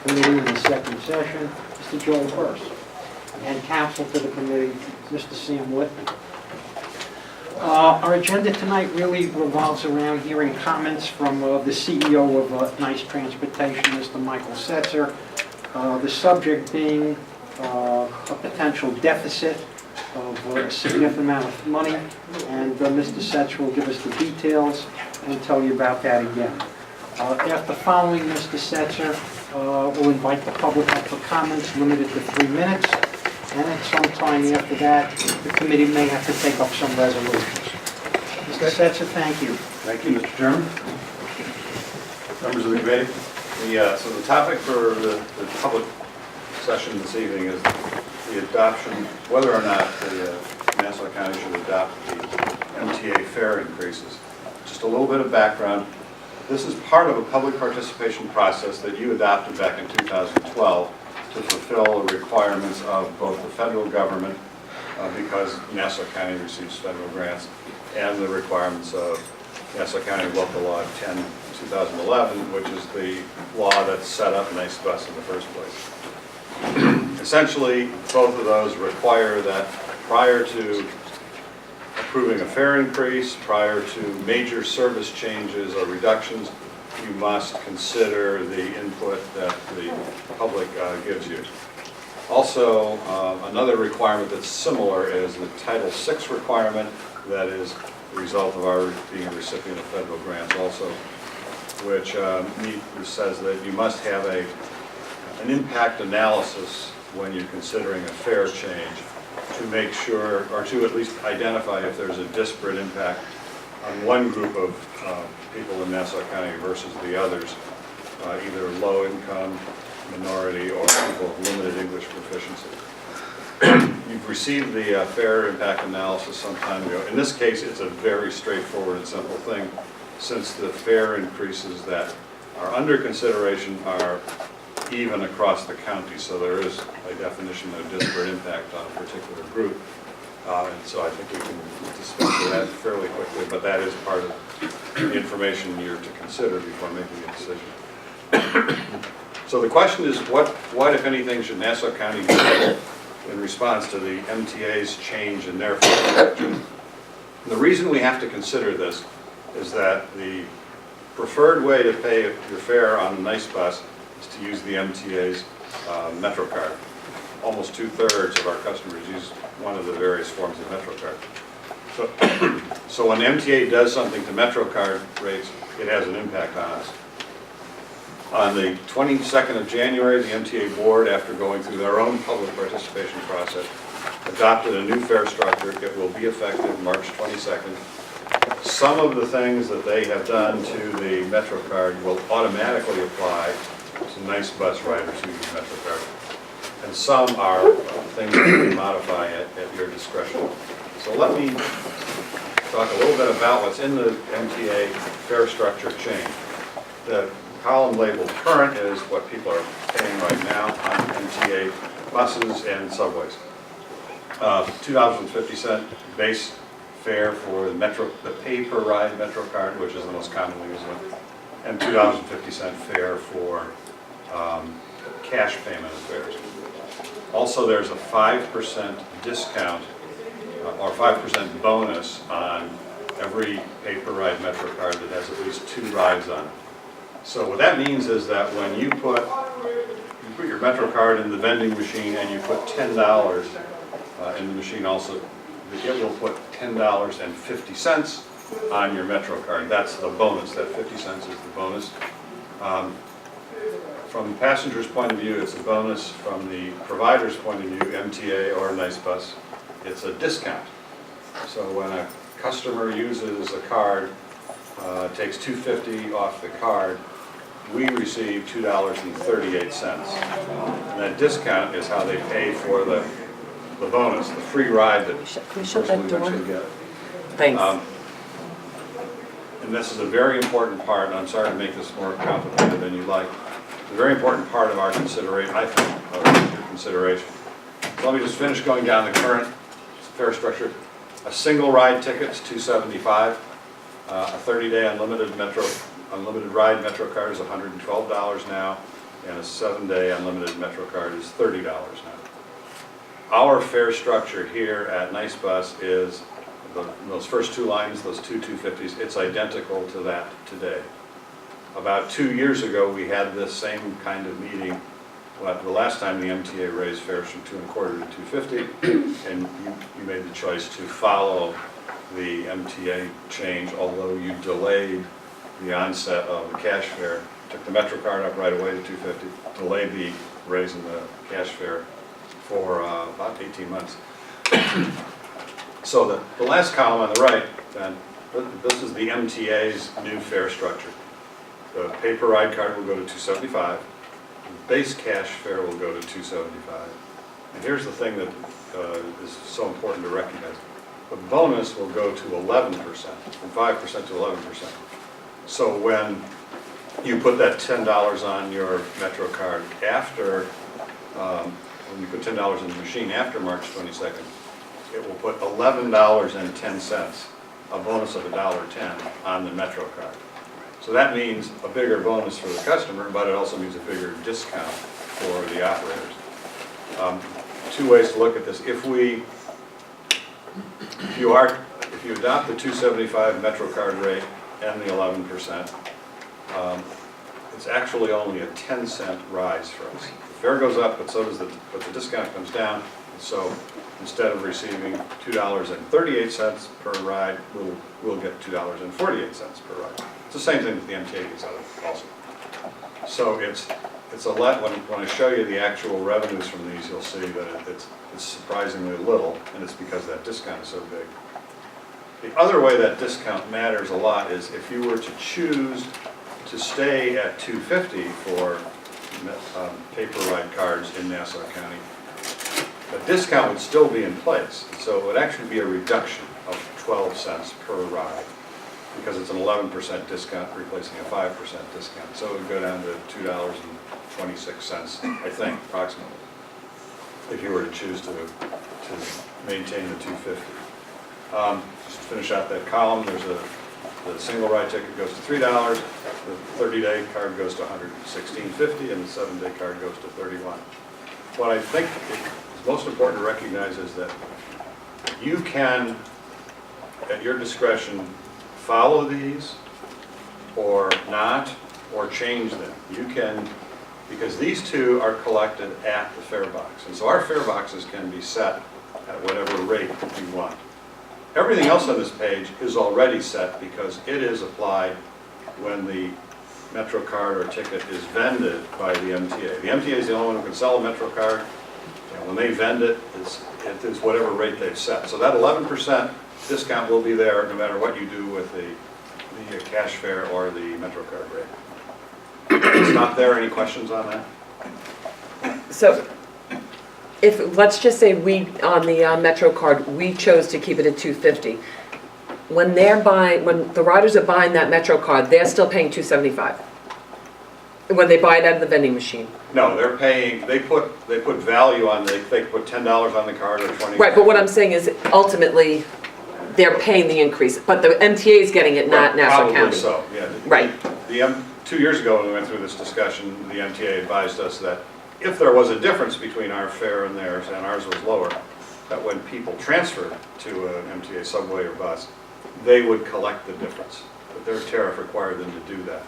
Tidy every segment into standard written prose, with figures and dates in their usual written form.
committee in the second session, Mr. Joel Burst. And counsel to the committee, Mr. Sam Whitman. Our agenda tonight really revolves around hearing comments from the CEO of NICE Transportation, Mr. Michael Setzer. The subject being a potential deficit of a significant amount of money, and Mr. Setzer will give us the details and tell you about that again. After following Mr. Setzer, we'll invite the public up for comments limited to 3 minutes, and at some time after that, the committee may have to take up some resolutions. Mr. Setzer, thank you. Thank you, Mr. Chairman. Members of the committee. So the topic for the public session this evening is the adoption, whether or not the Nassau County should adopt the MTA fare increases. Just a little bit of background. This is part of a public participation process that you adopted back in 2012 to fulfill the requirements of both the federal government, because Nassau County receives federal grants, and the requirements of Nassau County Local Law 10/2011, which is the law that set up NICEbus in the first place. Essentially, both of those require that prior to approving a fare increase, prior to major service changes or reductions, you must consider the input that the public gives you. Also, another requirement that's similar is the Title VI requirement that is the result of our being a recipient of federal grants also, which says that you must have an impact analysis when you're considering a fare change to make sure, or to at least identify if there's a disparate impact on one group of people in Nassau County versus the others, either low income, minority, or people with limited English proficiency. You've received the fare impact analysis some time ago. In this case, it's a very straightforward and simple thing, since the fare increases that are under consideration are even across the county, so there is by definition no disparate impact on a particular group. And so I think we can dispense with that fairly quickly, but that is part of the information you're to consider before making a decision. So the question is, what if anything, should Nassau County do in response to the MTA's change in their fare structure? The reason we have to consider this is that the preferred way to pay your fare on NICEbus is to use the MTA's MetroCard. Almost 2/3 of our customers use one of the various forms of MetroCard. So when MTA does something to MetroCard rates, it has an impact on us. On the 22nd of January, the MTA board, after going through their own public participation process, adopted a new fare structure. It will be effective March 22nd. Some of the things that they have done to the MetroCard will automatically apply to NICEbus riders who use MetroCard. And some are things that you can modify at your discretion. So let me talk a little bit about what's in the MTA fare structure change. The column labeled current is what people are paying right now on MTA buses and subways. $2.50 base fare for the pay per ride MetroCard, which is the most commonly used one, and $2.50 fare for cash payment of fares. Also, there's a 5% discount or 5% bonus on every pay per ride MetroCard that has at least 2 rides on it. So what that means is that when you put your MetroCard in the vending machine and you put $10 in the machine also, it will put $10.50 on your MetroCard. That's the bonus. That 50 cents is the bonus. From the passenger's point of view, it's a bonus. From the provider's point of view, MTA or NICEbus, it's a discount. So when a customer uses a card, takes $2.50 off the card, we receive $2.38. And that discount is how they pay for the bonus, the free ride that Can we shut that door? get. Thanks. And this is a very important part, and I'm sorry to make this more complicated than you like. It's a very important part of our consideration, I think, of your consideration. So let me just finish going down the current fare structure. A single ride ticket's $275. A 30-day unlimited ride MetroCard is $112 now. and a 7-day unlimited Metro card is $30 now. Our fare structure here at NICEbus is, those first two lines, those two 250s, it's identical to that today. About 2 years ago, we had this same kind of meeting. Well, the last time the MTA raised fares from $2.25 to $2.50, and you made the choice to follow the MTA change, although you delayed the onset of the cash fare, took the Metro card up right away to $2.50, delayed the raise in the cash fare for about 18 months. So the last column on the right, then, this is the MTA's new fare structure. The paper ride card will go to $2.75. The base cash fare will go to $2.75. And here's the thing that is so important to recognize. The bonus will go to 11%, from 5% to 11%. So when you put that $10 on your Metro card after, when you put $10 in the machine after March 22nd, it will put $11.10, a bonus of $1.10 on the Metro card. So that means a bigger bonus for the customer, but it also means a bigger discount for the operators. Two ways to look at this. If you adopt the $2.75 Metro card rate and the 11%, it's actually only a 10-cent rise for us. The fare goes up, but the discount comes down. So instead of receiving $2.38 per ride, we'll get $2.48 per ride. It's the same thing that the MTA gets out of it also. So it's a lot. When I show you the actual revenues from these, you'll see that it's surprisingly little, and it's because that discount is so big. The other way that discount matters a lot is if you were to choose to stay at $2.50 for paper ride cards in Nassau County, the discount would still be in place. So it would actually be a reduction of 12 cents per ride, because it's an 11% discount replacing a 5% discount. So it would go down to $2.26, I think, approximately, if you were to choose to maintain the $2.50. Just to finish out that column, there's the single ride ticket goes to $3, the 30-day card goes to $116.50, and the 7-day card goes to $31. What I think is most important to recognize is that you can, at your discretion, follow these or not, or change them. You can, because these two are collected at the fare box. And so our fare boxes can be set at whatever rate you want. Everything else on this page is already set because it is applied when the Metro card or ticket is vended by the MTA. The MTA is the only one who can sell a Metro card. And when they vend it, it is whatever rate they've set. So that 11% discount will be there no matter what you do with the cash fare or the Metro card rate. It's not there. Any questions on that? So, let's just say on the Metro card, we chose to keep it at $2.50. When the riders are buying that Metro card, they're still paying $2.75 when they buy it out of the vending machine. No, they're paying. They put value on. They put $10 on the card or $20. Right, but what I'm saying is ultimately they're paying the increase, but the MTA is getting it, not Nassau County. Probably so. Yeah. Right. 2 years ago when we went through this discussion, the MTA advised us that if there was a difference between our fare and theirs, and ours was lower, that when people transferred to an MTA subway or bus, they would collect the difference. But their tariff required them to do that.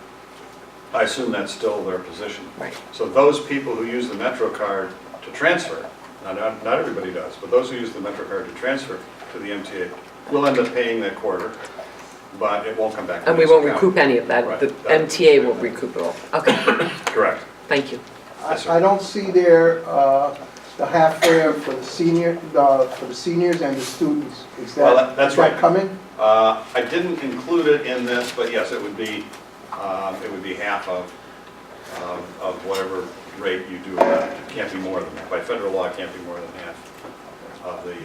I assume that's still their position. Right. So those people who use the Metro card to transfer, not everybody does, but those who use the Metro card to transfer to the MTA will end up paying that quarter, but it won't come back to And we won't Nassau recoup County. any of that. Right. The MTA will recoup it all. Okay, Correct. thank you. Yes, sir. I don't see there the half fare for the seniors and the students. Is that, Well, that's is that right. coming? I didn't include it in this, but yes, it would be half of whatever rate you do. It can't be more than that. By federal law, it can't be more than half of the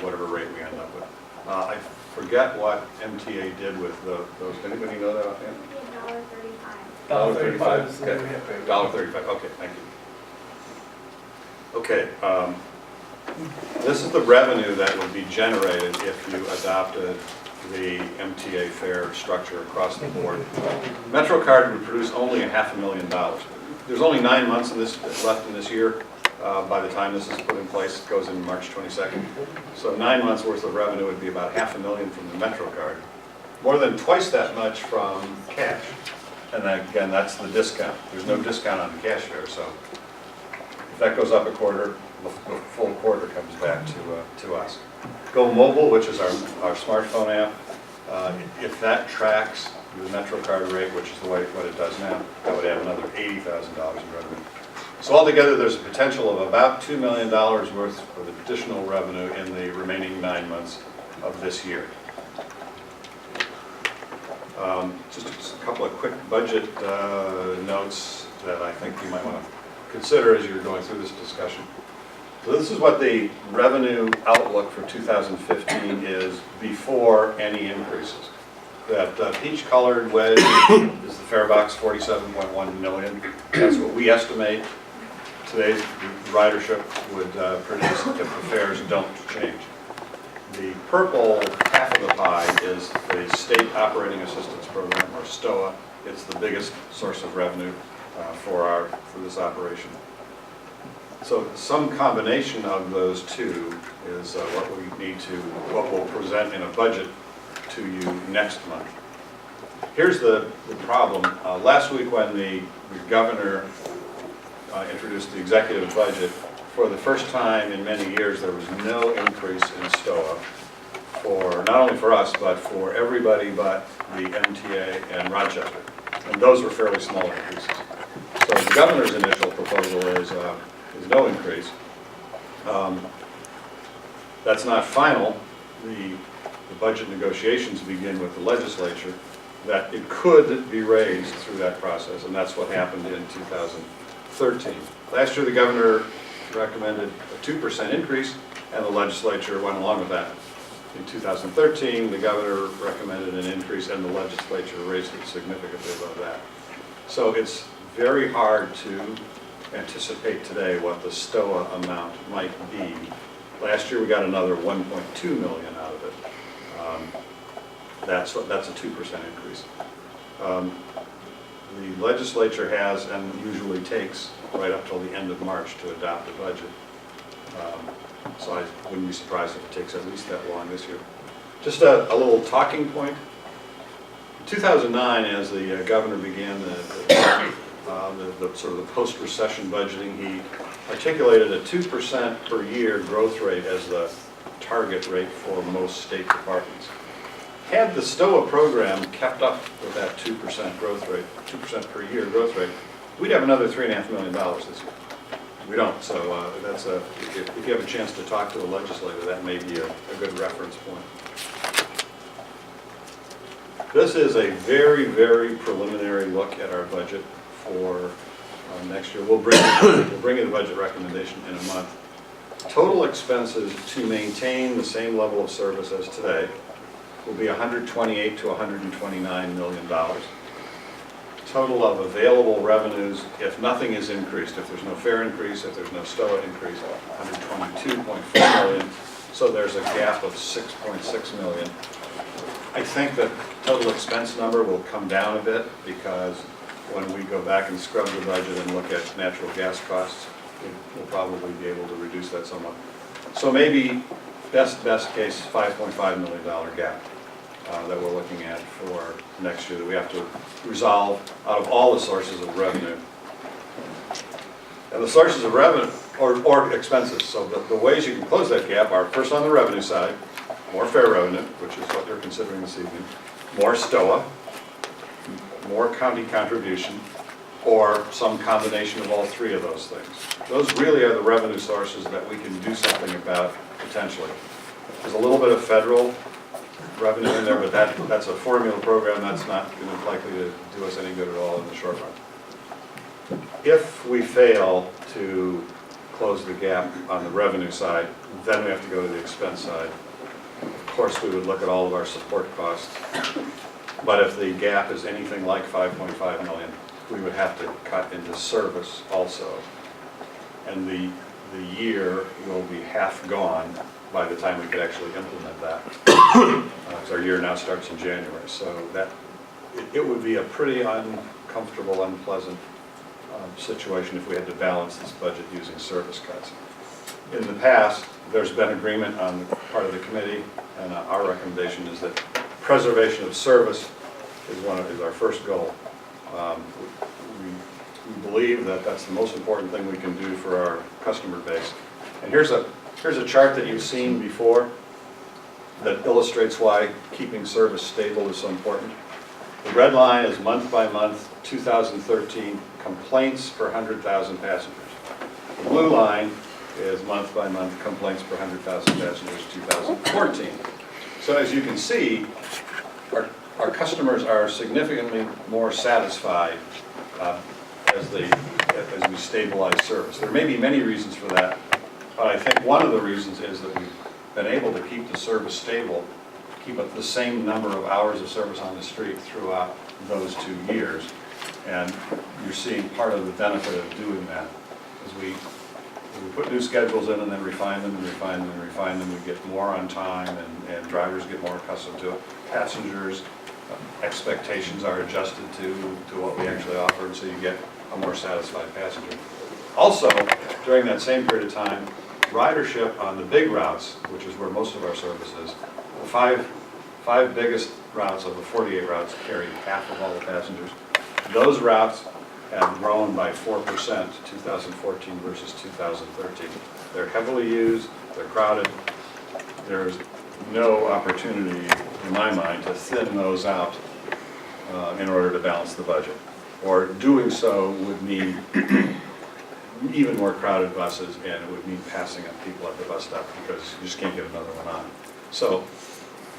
whatever rate we end up with. I forget what MTA did with those. Does anybody know that offhand? $1.35. $1.35. Okay. $1.35. Okay, thank you. Okay. This is the revenue that would be generated if you adopted the MTA fare structure across the board. MetroCard would produce only $500,000. there's only 9 months left in this year. By the time this is put in place, it goes in March 22nd. So 9 months worth of revenue would be about $500,000 from the MetroCard. More than twice that much from cash. And then, again, that's the discount. There's no discount on the cash fare, so if that goes up a quarter, the full quarter comes back to us. Go Mobile, which is our smartphone app, if that tracks the MetroCard rate, which is what it does now, that would add another $80,000 in revenue. So altogether, there's a potential of about $2 million worth of additional revenue in the remaining 9 months of this year. Just a couple of quick budget notes that I think you might want to consider as you're going through this discussion. So this is what the revenue outlook for 2015 is before any increases. That peach-colored wedge is the fare box, 47.1 million. That's what we estimate today's ridership would produce if the fares don't change. The purple half of the pie is the State Operating Assistance Program, or STOA. It's the biggest source of revenue for this operation. So some combination of those two is what we'll present in a budget to you next month. Here's the problem. Last week when the governor introduced the executive budget, for the first time in many years there was no increase in STOA, for not only for us but for everybody but the MTA and Rochester. And those were fairly small increases. So the governor's initial proposal is no increase. That's not final. The budget negotiations begin with the legislature, that it could be raised through that process, and that's what happened in 2013. Last year the governor recommended a 2% increase, and the legislature went along with that. In 2013, the governor recommended an increase, and the legislature raised it significantly above that. So it's very hard to anticipate today what the STOA amount might be. Last year we got another 1.2 million out of it. That's a 2% increase. The legislature has and usually takes right up till the end of March to adopt the budget. So I wouldn't be surprised if it takes at least that long this year. Just a little talking point. In 2009, as the governor began the sort of the post-recession budgeting, he articulated a 2% per year growth rate as the target rate for most state departments. Had the STOA program kept up with that 2% growth rate, 2% per year growth rate, we'd have another $3.5 million this year. We don't, so that's if you have a chance to talk to a legislator, that may be a good reference point. This is a very, very preliminary look at our budget for next year. We'll bring you the budget recommendation in a month. Total expenses to maintain the same level of service as today will be $128 to $129 million. Total of available revenues, if nothing is increased, if there's no fare increase, if there's no STOA increase, $122.4 million. So there's a gap of $6.6 million. I think the total expense number will come down a bit because when we go back and scrub the budget and look at natural gas costs, we'll probably be able to reduce that somewhat. So maybe best case $5.5 million gap that we're looking at for next year that we have to resolve out of all the sources of revenue. And the sources of revenue, or expenses, so the ways you can close that gap are first on the revenue side, more fare revenue, which is what they're considering this evening, more STOA, more county contribution, or some combination of all three of those things. Those really are the revenue sources that we can do something about potentially. There's a little bit of federal revenue in there, but that's a formula program. That's not likely to do us any good at all in the short run. If we fail to close the gap on the revenue side, then we have to go to the expense side. Of course, we would look at all of our support costs, but if the gap is anything like 5.5 million, we would have to cut into service also. And the year will be half gone by the time we could actually implement that. So our year now starts in January. So that it would be a pretty uncomfortable, unpleasant situation if we had to balance this budget using service cuts. In the past, there's been agreement on the part of the committee, and our recommendation is that preservation of service is our first goal. We believe that that's the most important thing we can do for our customer base. And here's a chart that you've seen before that illustrates why keeping service stable is so important. The red line is month by month, 2013 complaints per 100,000 passengers. The blue line is month by month complaints per 100,000 passengers, 2014. So as you can see, our customers are significantly more satisfied as we stabilize service. There may be many reasons for that, but I think one of the reasons is that we've been able to keep the service stable, keep up the same number of hours of service on the street throughout those 2 years. And you're seeing part of the benefit of doing that. As we put new schedules in and then refine them and refine them and refine them, we get more on time and drivers get more accustomed to it. Passengers' expectations are adjusted to what we actually offer, and so you get a more satisfied passenger. Also, during that same period of time, ridership on the big routes, which is where most of our service is, the five biggest routes of the 48 routes carry half of all the passengers. Those routes have grown by 4% 2014 versus 2013. They're heavily used, they're crowded. There's no opportunity, in my mind, to thin those out in order to balance the budget. Or doing so would mean even more crowded buses, and it would mean passing up people at the bus stop because you just can't get another one on. So,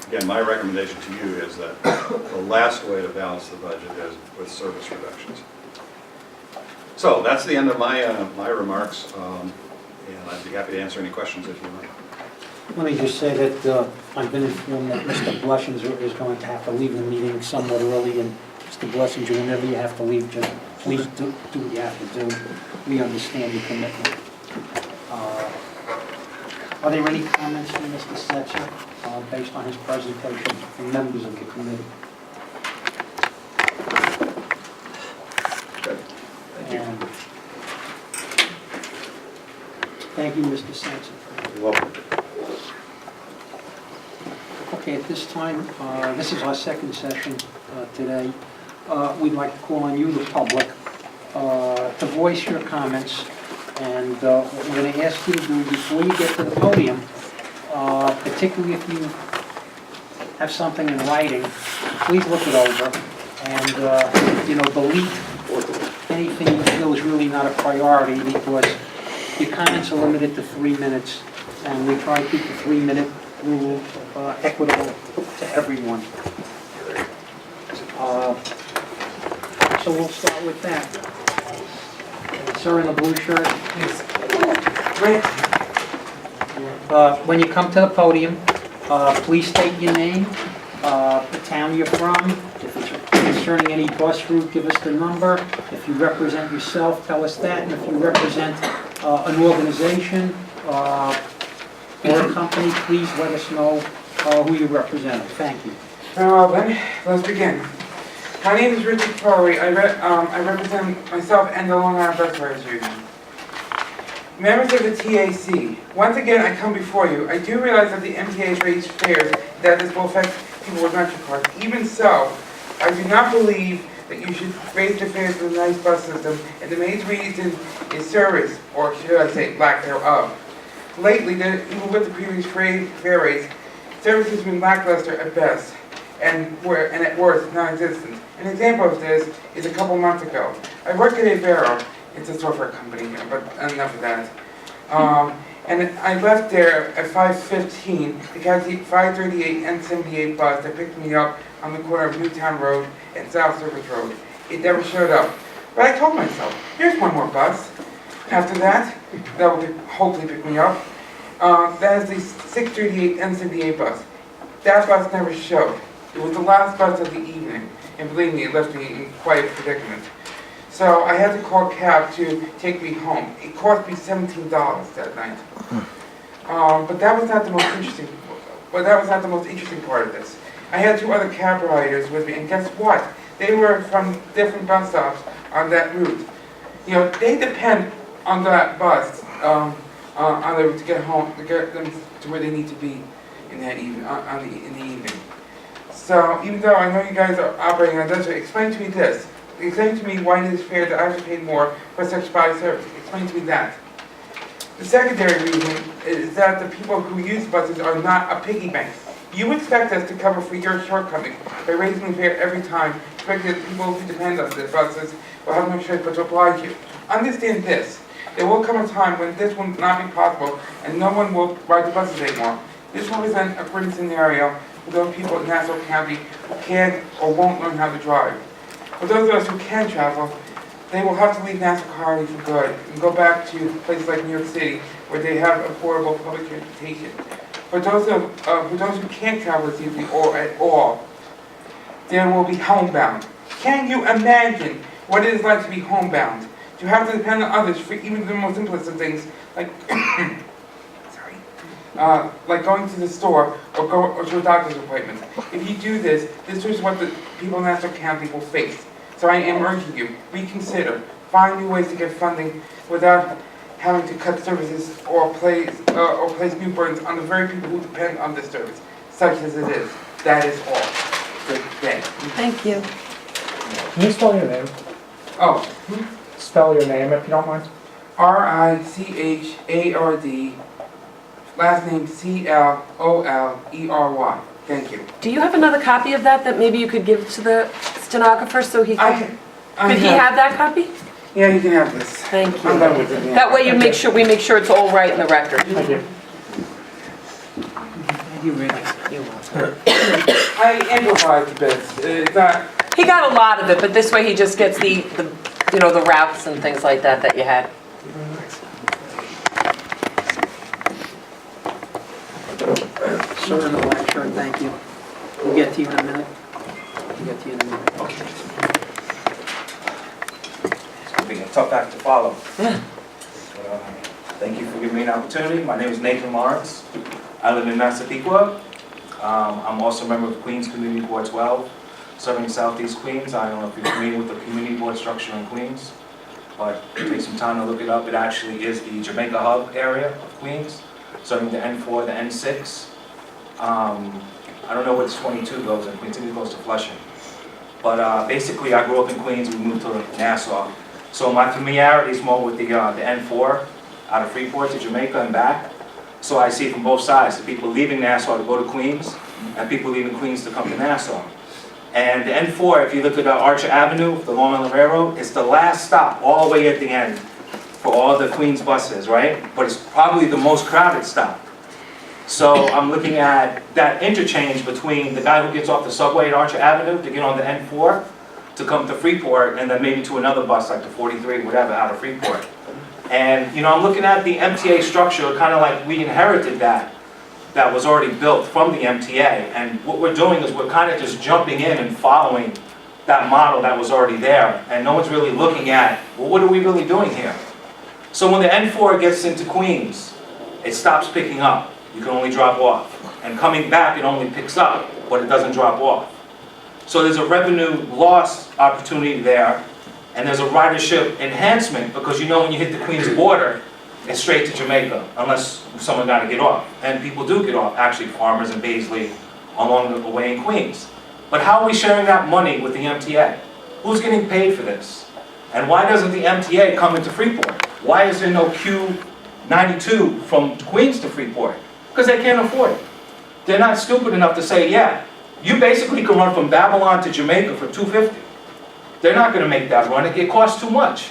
again, my recommendation to you is that the last way to balance the budget is with service reductions. So that's the end of my remarks, and I'd be happy to answer any questions if you want. Let me just say that I've been informed that Mr. Blessinger is going to have to leave the meeting somewhat early, and Mr. Blessinger, whenever you have to leave, just please do what you have to do. We understand your commitment. Are there any comments from Mr. Setzer based on his presentation from members of the committee? Good. And thank you, Mr. Setzer. You're welcome. Okay, at this time, this is our second session today. We'd like to call on you, the public, to voice your comments. And what we're going to ask you to do before you get to the podium, particularly if you have something in writing, please look it over and, delete anything you feel is really not a priority, because your comments are limited to 3 minutes, and we try to keep the 3-minute rule equitable to everyone. So we'll start with that. Sir in the blue shirt. Yes. When you come to the podium, please state your name, the town you're from. If it's concerning any bus route, give us the number. If you represent yourself, tell us that. And if you represent an organization or a company, please let us know who you represent. Thank you. Well then, let's begin. My name is Richard Crowley. I represent myself and the Long Island Bus Riders Union. Members of the TAC, once again I come before you. I do realize that the MTA has raised fares, that this will affect people with metro cards. Even so, I do not believe that you should raise the fares for the NICE bus system, and the main reason is service, or should I say lack thereof. Lately, even with the previous fare raise, service has been lackluster at best, and at worst, non-existent. An example of this is a couple months ago. I worked at Avero. It's a software company here, but enough of that. And I left there at 5:15 to catch the 538 and 78 bus that picked me up on the corner of Newtown Road and South Service Road. It never showed up. But I told myself, here's one more bus. After that will hopefully pick me up. That is the 638 and 78 bus. That bus never showed. It was the last bus of the evening, and believe me, it left me in quite a predicament. So I had to call a cab to take me home. It cost me $17 that night. But that was not the most interesting. But that was not the most interesting part of this. I had 2 other cab riders with me, and guess what? They were from different bus stops on that route. You know, they depend on that bus, to get home, to get them to where they need to be in that evening, in the evening. So even though I know you guys are operating on this, explain to me this. Explain to me why it is fair that I have to pay more for such body service. Explain to me that. The secondary reason is that the people who use buses are not a piggy bank. You expect us to cover for your shortcomings by raising the fare every time, expecting that people who depend on the buses will have no choice but to oblige you. Understand this. There will come a time when this will not be possible and no one will ride the buses anymore. This will present a grim scenario for those people in Nassau County who can't or won't learn how to drive. For those of us who can travel, they will have to leave Nassau County for good and go back to places like New York City where they have affordable public transportation. For those who can't travel this easily or at all, there will be homebound. Can you imagine what it is like to be homebound? To have to depend on others for even the most simplest of things, like like going to the store or to a doctor's appointment. If you do this, this is what the people in Nassau County will face. So I am urging you, reconsider, find new ways to get funding without having to cut services or place new burdens on the very people who depend on this service, such as it is. That is all. Good day. Thank you. Can you spell your name? Oh, Spell your name if you don't mind. Richard, last name Clolery. Thank you. Do you have another copy of that maybe you could give to the stenographer so he could... Could he have that copy? Yeah, you can have this. Thank I'm you. done with it. Yeah. That way we make sure it's all right in the record. Thank you. You really, you're welcome. I improvised a bit. It's not. He got a lot of it, but this way he just gets the routes and things like that you had. Sir in the black shirt, thank you. We'll get to you in a minute. We'll get to you in a minute. Okay. It's gonna be a tough act to follow. Yeah. But, thank you for giving me an opportunity. My name is Nathan Lawrence. I live in Massapequa. I'm also a member of Queens Community Board 12, serving Southeast Queens. I don't know if you're familiar with the community board structure in Queens, but take some time to look it up. It actually is the Jamaica Hub area of Queens, serving the N4, the N6. I don't know where this 22 goes in Queens. It goes to Flushing. But basically, I grew up in Queens. We moved to Nassau. So my familiarity is more with the N4 out of Freeport to Jamaica and back. So I see from both sides, the people leaving Nassau to go to Queens, and people leaving Queens to come to Nassau. And the N4, if you look at Archer Avenue, the Long Island Railroad, it's the last stop all the way at the end for all the Queens buses, right? But it's probably the most crowded stop. So I'm looking at that interchange between the guy who gets off the subway at Archer Avenue to get on the N4 to come to Freeport, and then maybe to another bus like the 43, whatever, out of Freeport. And I'm looking at the MTA structure, kind of like we inherited that was already built from the MTA. And what we're doing is we're kind of just jumping in and following that model that was already there. And no one's really looking at, well, what are we really doing here? So when the N4 gets into Queens, it stops picking up. You can only drop off. And coming back, it only picks up, but it doesn't drop off. So there's a revenue loss opportunity there. And there's a ridership enhancement because when you hit the Queens border, it's straight to Jamaica, unless someone got to get off. And people do get off, actually, farmers in Baisley, along the way in Queens. But how are we sharing that money with the MTA? Who's getting paid for this? And why doesn't the MTA come into Freeport? Why is there no Q92 from Queens to Freeport? Because they can't afford it. They're not stupid enough to say, yeah, you basically can run from Babylon to Jamaica for $250. They're not going to make that run. It costs too much.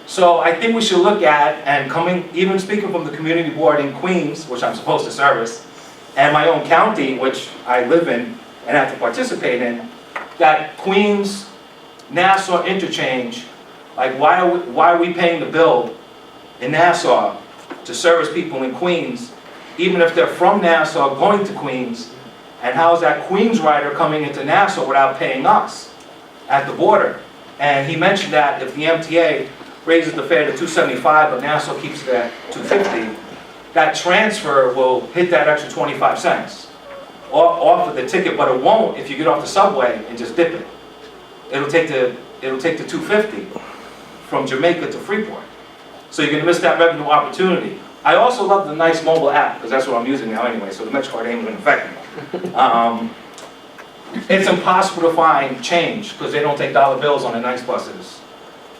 So I think we should look at, and even speaking from the community board in Queens, which I'm supposed to service, and my own county, which I live in and have to participate in, that Queens, Nassau interchange, like why are we paying the bill in Nassau to service people in Queens, even if they're from Nassau going to Queens, and how is that Queens rider coming into Nassau without paying us at the border? And he mentioned that if the MTA raises the fare to $275, but Nassau keeps it at $250, that transfer will hit that extra 25 cents off of the ticket, but it won't if you get off the subway and just dip it. It'll take the $250 from Jamaica to Freeport. So you're gonna miss that revenue opportunity. I also love the NICE mobile app, because that's what I'm using now anyway, so the MetroCard ain't gonna affect me. It's impossible to find change, because they don't take dollar bills on the NICE buses.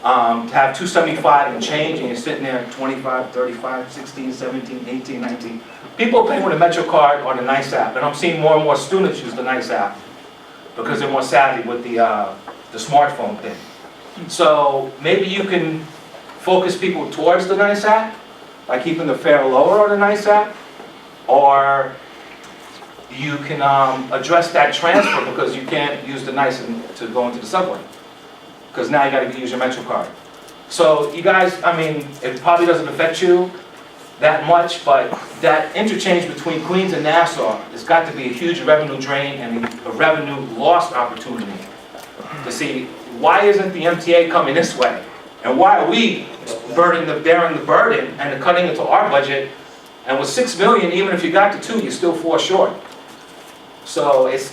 To have 275 and change, and you're sitting there 25, 35, 16, 17, 18, 19. People pay with a MetroCard or the NICE app, and I'm seeing more and more students use the NICE app because they're more savvy with the smartphone thing. So maybe you can focus people towards the NICE app by keeping the fare lower on the NICE app, or you can address that transfer because you can't use the NICE to go into the subway, because now you got to use your MetroCard. So you guys, I mean, it probably doesn't affect you that much, but that interchange between Queens and Nassau has got to be a huge revenue drain and a revenue lost opportunity to see why isn't the MTA coming this way, and why are we bearing the burden and cutting into our budget, and with 6 million, even if you got to 2, you still fall short. So it's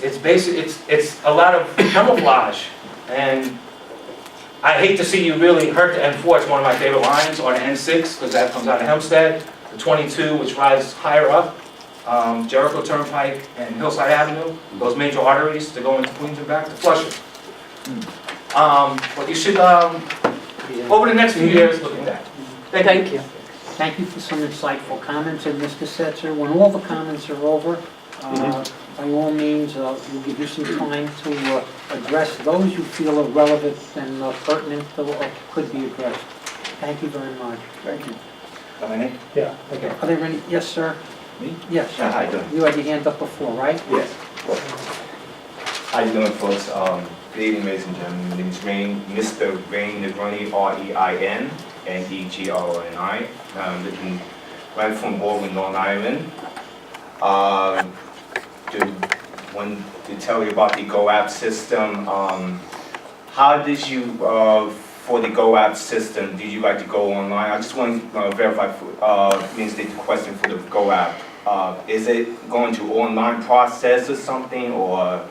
a lot of camouflage, and I hate to see you really hurt the N4. It's one of my favorite lines, or the N6, because that comes out of Hempstead. The 22, which rides higher up, Jericho Turnpike and Hillside Avenue, those major arteries to go into Queens and back to Flushing. But you should, over the next few years, look at that. Thank you. Thank you for some insightful comments, and Mr. Setzer, when all the comments are over, by all means, we'll give you some time to address those you feel are relevant and pertinent or could be addressed. Thank you very much. Thank you. Yeah, okay. Are there any, yes, sir? Me? Yes. Yeah, how you doing? You had your hand up before, right? Yes. How you doing, folks? Good evening, ladies and gentlemen. My name is Mr. Rain Negroni, R-E-I-N, N-E-G-R-O-N-I. I'm looking right from Baldwin, Long Island. Want to tell you about the Go app system. How did you, for the Go app system, did you like to go online? I just want to verify, reinstate the question for the Go app. Is it going to online process or something, or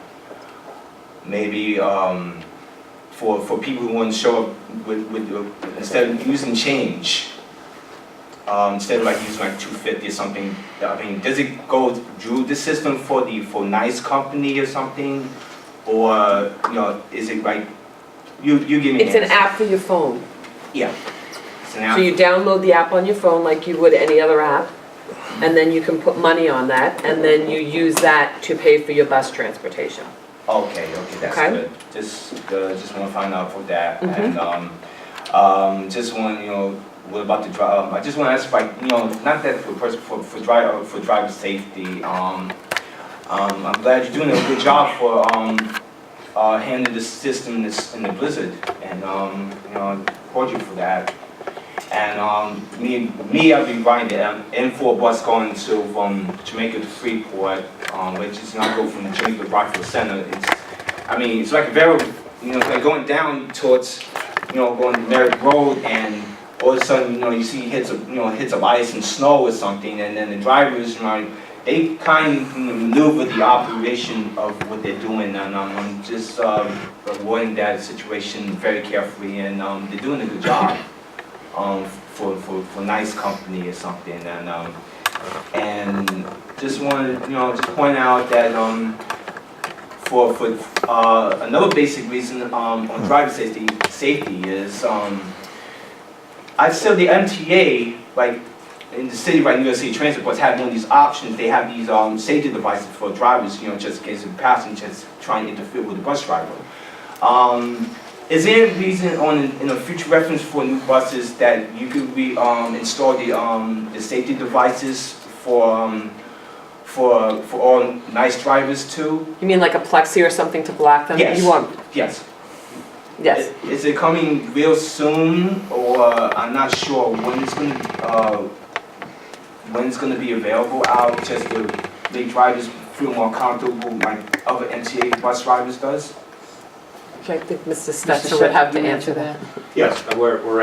maybe for people who want to show up with instead of using change, instead of like using like 250 or something? I mean, does it go through the system for NICE company or something, or is it like you give me? It's an app for your phone. Yeah. It's an app. So you download the app on your phone like you would any other app, and then you can put money on that, and then you use that to pay for your bus transportation. Okay, that's Okay. good. Just want to find out for that, Mhm. and just want what about the drive? I just want to ask, like, not that for driver safety. I'm glad you're doing a good job for handling the system in the blizzard, and applaud you for that. And me, I've been riding the N4 bus going to Jamaica to Freeport, which is not go from Jamaica to Rockville Center. It's like very, like going down towards, going to Merrick Road, and all of a sudden, you see hits of ice and snow or something, and then the drivers, they kind of maneuver the operation of what they're doing, and I'm just avoiding that situation very carefully, and they're doing a good job for NICE company or something, and just wanted to just point out that for another basic reason on driver safety is I saw the MTA, like in the city right, New York City Transit Boards have one of these options. They have these safety devices for drivers, just in case of passengers trying to interfere with the bus driver. Is there a reason in a future reference for new buses that you could install the safety devices for all NICE drivers too? You mean like a plexi or something to block them? Yes. You want? Yes. Yes. Is it coming real soon, or I'm not sure when it's going to be available out, just to make drivers feel more comfortable like other MTA bus drivers does? Okay, I think Mr. Mr. Stetser would have to you answer that. Yes, we're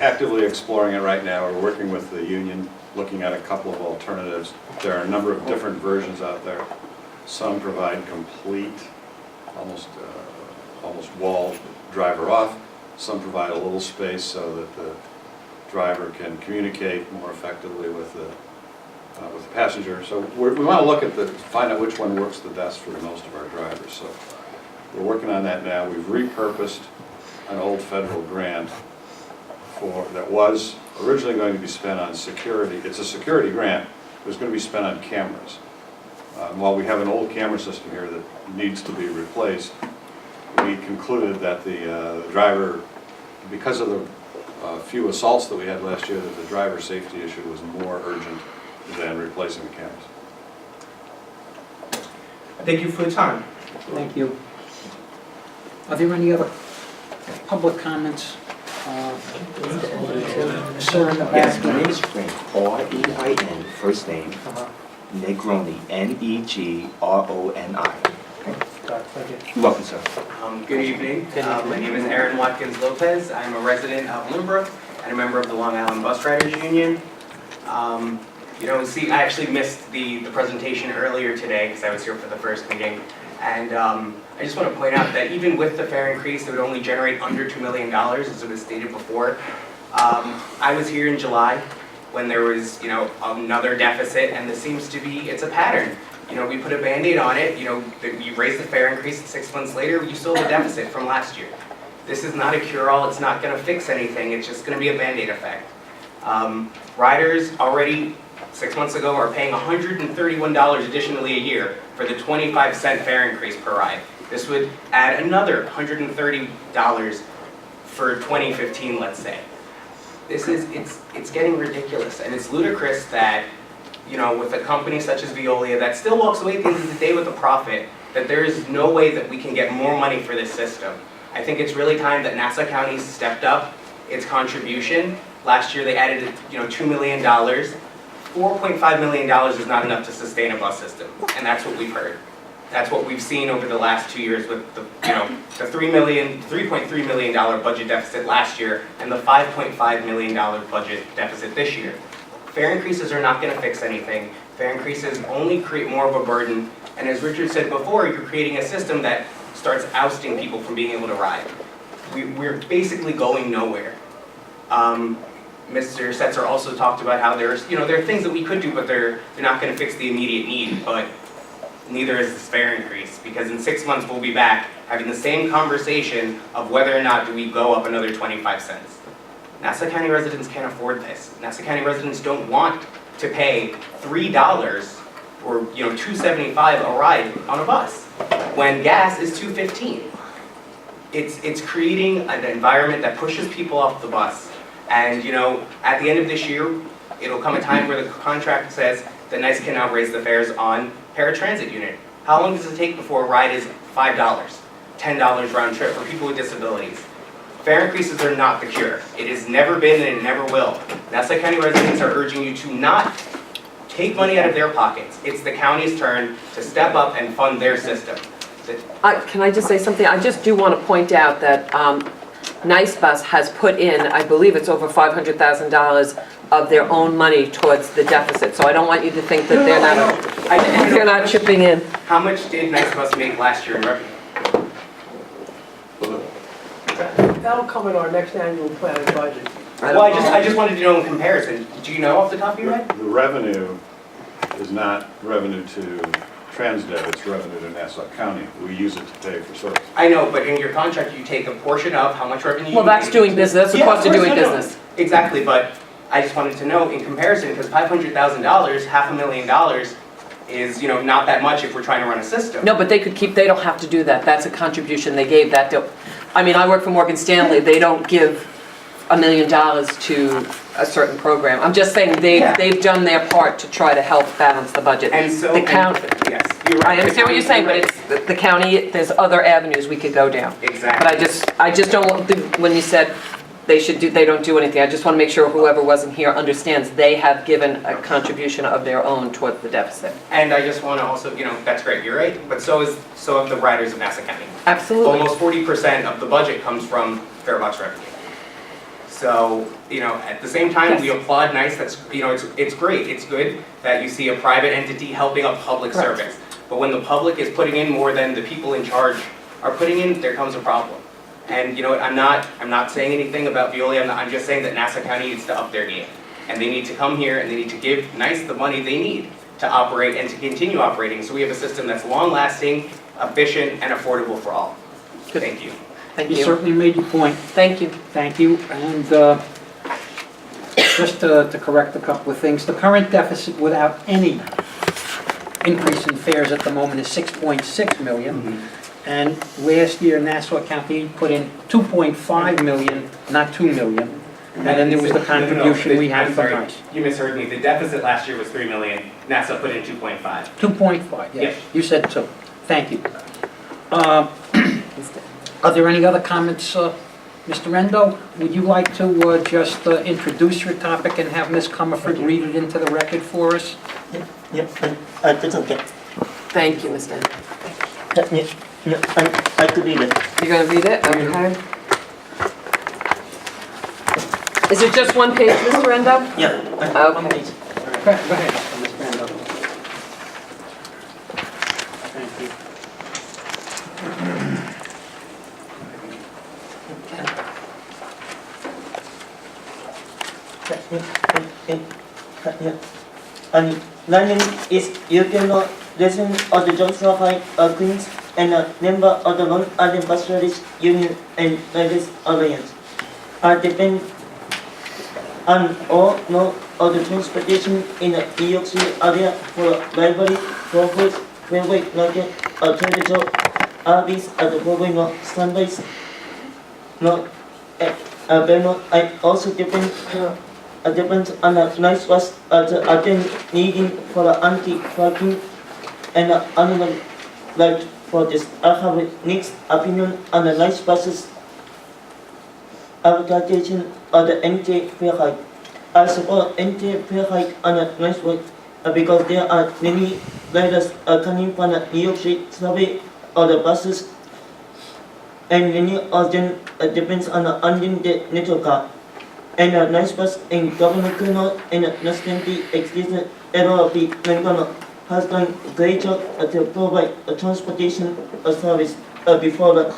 actively exploring it right now. We're working with the union, looking at a couple of alternatives. There are a number of different versions out there. Some provide complete, almost wall driver off. Some provide a little space so that the driver can communicate more effectively with the passenger. So we want to look at find out which one works the best for most of our drivers. So we're working on that now. We've repurposed an old federal grant that was originally going to be spent on security. It's a security grant. It was going to be spent on cameras. While we have an old camera system here that needs to be replaced, we concluded that the driver, because of the few assaults that we had last year, that the driver safety issue was more urgent than replacing the cameras. Thank you for your time. Thank you. Are there any other public comments? Sir in the back. Yes, my name is Frank, R-E-I-N, first name, Negroni, Negroni. You're welcome, sir. Good evening. My name is Aaron Watkins Lopez. I'm a resident of Lynbrook and a member of the Long Island Bus Riders Union. I actually missed the presentation earlier today because I was here for the first meeting. And I just want to point out that even with the fare increase, it would only generate under $2 million, as it was stated before. I was here in July when there was, another deficit, and this seems to be, it's a pattern. We put a Band-Aid on it, you raise the fare increase, 6 months later, you still have a deficit from last year. This is not a cure-all, it's not going to fix anything, it's just going to be a Band-Aid effect. Riders already, 6 months ago, are paying $131 additionally a year for the 25-cent fare increase per ride. This would add another $130 for 2015, let's say. It's getting ridiculous, and it's ludicrous that, with a company such as Veolia that still walks away at the end of the day with a profit, that there is no way that we can get more money for this system. I think it's really time that Nassau County stepped up its contribution. Last year they added, $2 million. $4.5 million is not enough to sustain a bus system, and that's what we've heard. That's what we've seen over the last 2 years with the $3.3 million budget deficit last year and the $5.5 million budget deficit this year. Fare increases are not going to fix anything. Fare increases only create more of a burden, and as Richard said before, you're creating a system that starts ousting people from being able to ride. We're basically going nowhere. Mr. Setzer also talked about how there are things that we could do, but they're not going to fix the immediate need, but neither is this fare increase, because in 6 months we'll be back having the same conversation of whether or not do we go up another 25 cents. Nassau County residents can't afford this. Nassau County residents don't want to pay $3 or $2.75 a ride on a bus when gas is $2.15. It's creating an environment that pushes people off the bus. And at the end of this year, it'll come a time where the contract says that NICE can now raise the fares on paratransit unit. How long does it take before a ride is $5, $10 round trip for people with disabilities? Fare increases are not the cure. It has never been and it never will. Nassau County residents are urging you to not take money out of their pockets. It's the county's turn to step up and fund their system. Can I just say something? I just do want to point out that NICEbus has put in, I believe it's over $500,000 of their own money towards the deficit. So I don't want you to think that they're not chipping in. How much did NICEbus make last year in revenue? That'll come in our next annual planning budget. Well, I just wanted to know in comparison. Do you know off the top of your head? The revenue is not revenue to Transdev, it's revenue to Nassau County. We use it to pay for service. I know, but in your contract, you take a portion of how much revenue you Well, that's doing business. That's the cost of doing business. Exactly, but I just wanted to know in comparison, because $500,000, $500,000 is, not that much if we're trying to run a system. No, but they don't have to do that. That's a contribution they gave that. I work for Morgan Stanley. They don't give $1 million to a certain program. I'm just saying they've done their part to try to help balance the budget. And so, yes, you're right. I understand what you're saying, but it's the county. There's other avenues we could go down. Exactly. But I just don't want when you said they don't do anything. I just want to make sure whoever wasn't here understands they have given a contribution of their own towards the deficit. And I just want to also, that's great, you're right, but so have the riders of Nassau County. Absolutely. Almost 40% of the budget comes from fare box revenue. So, at the same time, we applaud NICE. That's, it's great. It's good that you see a private entity helping a public service. But when the public is putting in more than the people in charge are putting in, there comes a problem. And you know what, I'm not saying anything about Veolia, I'm just saying that Nassau County needs to up their game. And they need to come here and they need to give NICE the money they need to operate and to continue operating, so we have a system that's long-lasting, efficient, and affordable for all. Good. Thank you. Thank You you. certainly made your point. Thank you. Thank you. And just to correct a couple of things, the current deficit without any increase in fares at the moment is 6.6 million. And last year, Nassau County put in 2.5 million, not 2 million. And then there was the contribution we had from NICE. You misheard me. The deficit last year was 3 million. NASA put in 2.5. 2.5, yes. Yep. You said 2. Thank you. Are there any other comments, Mr. Endo? Would you like to just introduce your topic and have Ms. Comerford read it into the record for us? Yep, that's okay. Thank you, Mr. I could read it. You're gonna read it? Okay. Is it just one page, Mr. Endo? Yeah. Okay. Go ahead, Mr. Endo. Thank you. And my name is Yukino, resident of the Johnson High, Queens, and a member of the Long Island Bus Service Union and Riders Alliance. I depend on all mode of the transportation in the New York City area for library, Crawford, railway market, alternative RVs at the Broadway North, Sundays, North, Belmont. I also depend on a nice bus at attend needing for the anti-parking and animal right for this. I have a mixed opinion on the nice buses advertising of the NJ fare hike. I support NJ fare hike on a nice way because there are many riders coming from the New York State survey of the buses, and many of them depends on the unlimited network car. And a nice bus in Governor Kuno and National Executive LRP McDonald has done a great job to provide a transportation service before the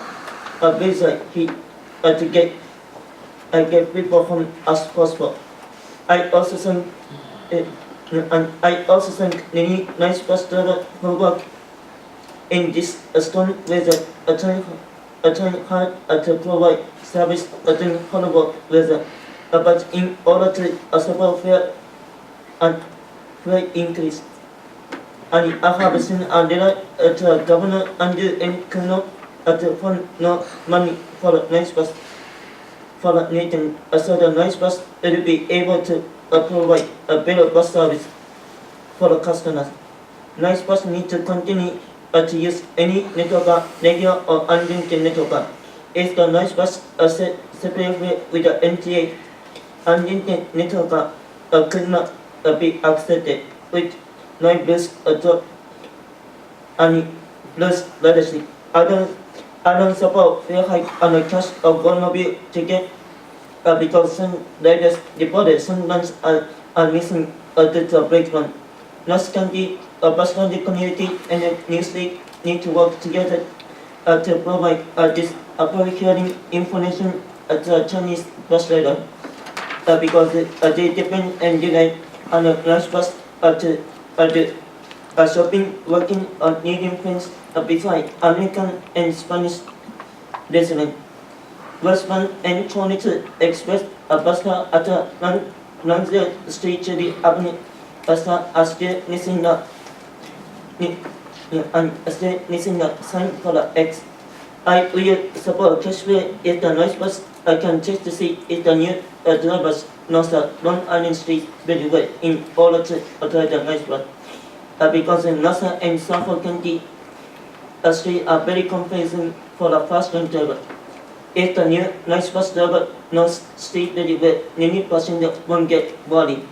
blizzard hit to get people from as possible. I also thank many nice bus drivers who work in this storm weather, trying hard to provide service during horrible weather. But in order to support fare and fare increase, and I have seen a letter to Governor Andrew N. Kuno to fund no money for the nice bus for the nation, so the nice bus will be able to provide a better bus service for the customers. Nice bus need to continue to use any network, regular or unlimited network. If the nice bus separately with the NTA, unlimited network could not be accepted with no bills drop and less leadership. I don't support fare hike on the cost of automobile ticket because some riders reported sometimes are missing due to a breakdown. North County, Bus County community, and the News League need to work together to provide this public hearing information to Chinese bus rider because they depend and rely on a nice bus to shopping, working, or needing friends besides American and Spanish residents. Westbound and 22 Express bus car at 90 Street Cherry Avenue bus car are still missing the sign for the X. I will support cashway if the noise bus can check to see if the new drivers know the Long Island Street very well in order to apply the noise bus. Because in Nassau and Suffolk County streets are very confusing for the first-time driver. If the new noise bus driver knows street very well, many passengers won't get worried.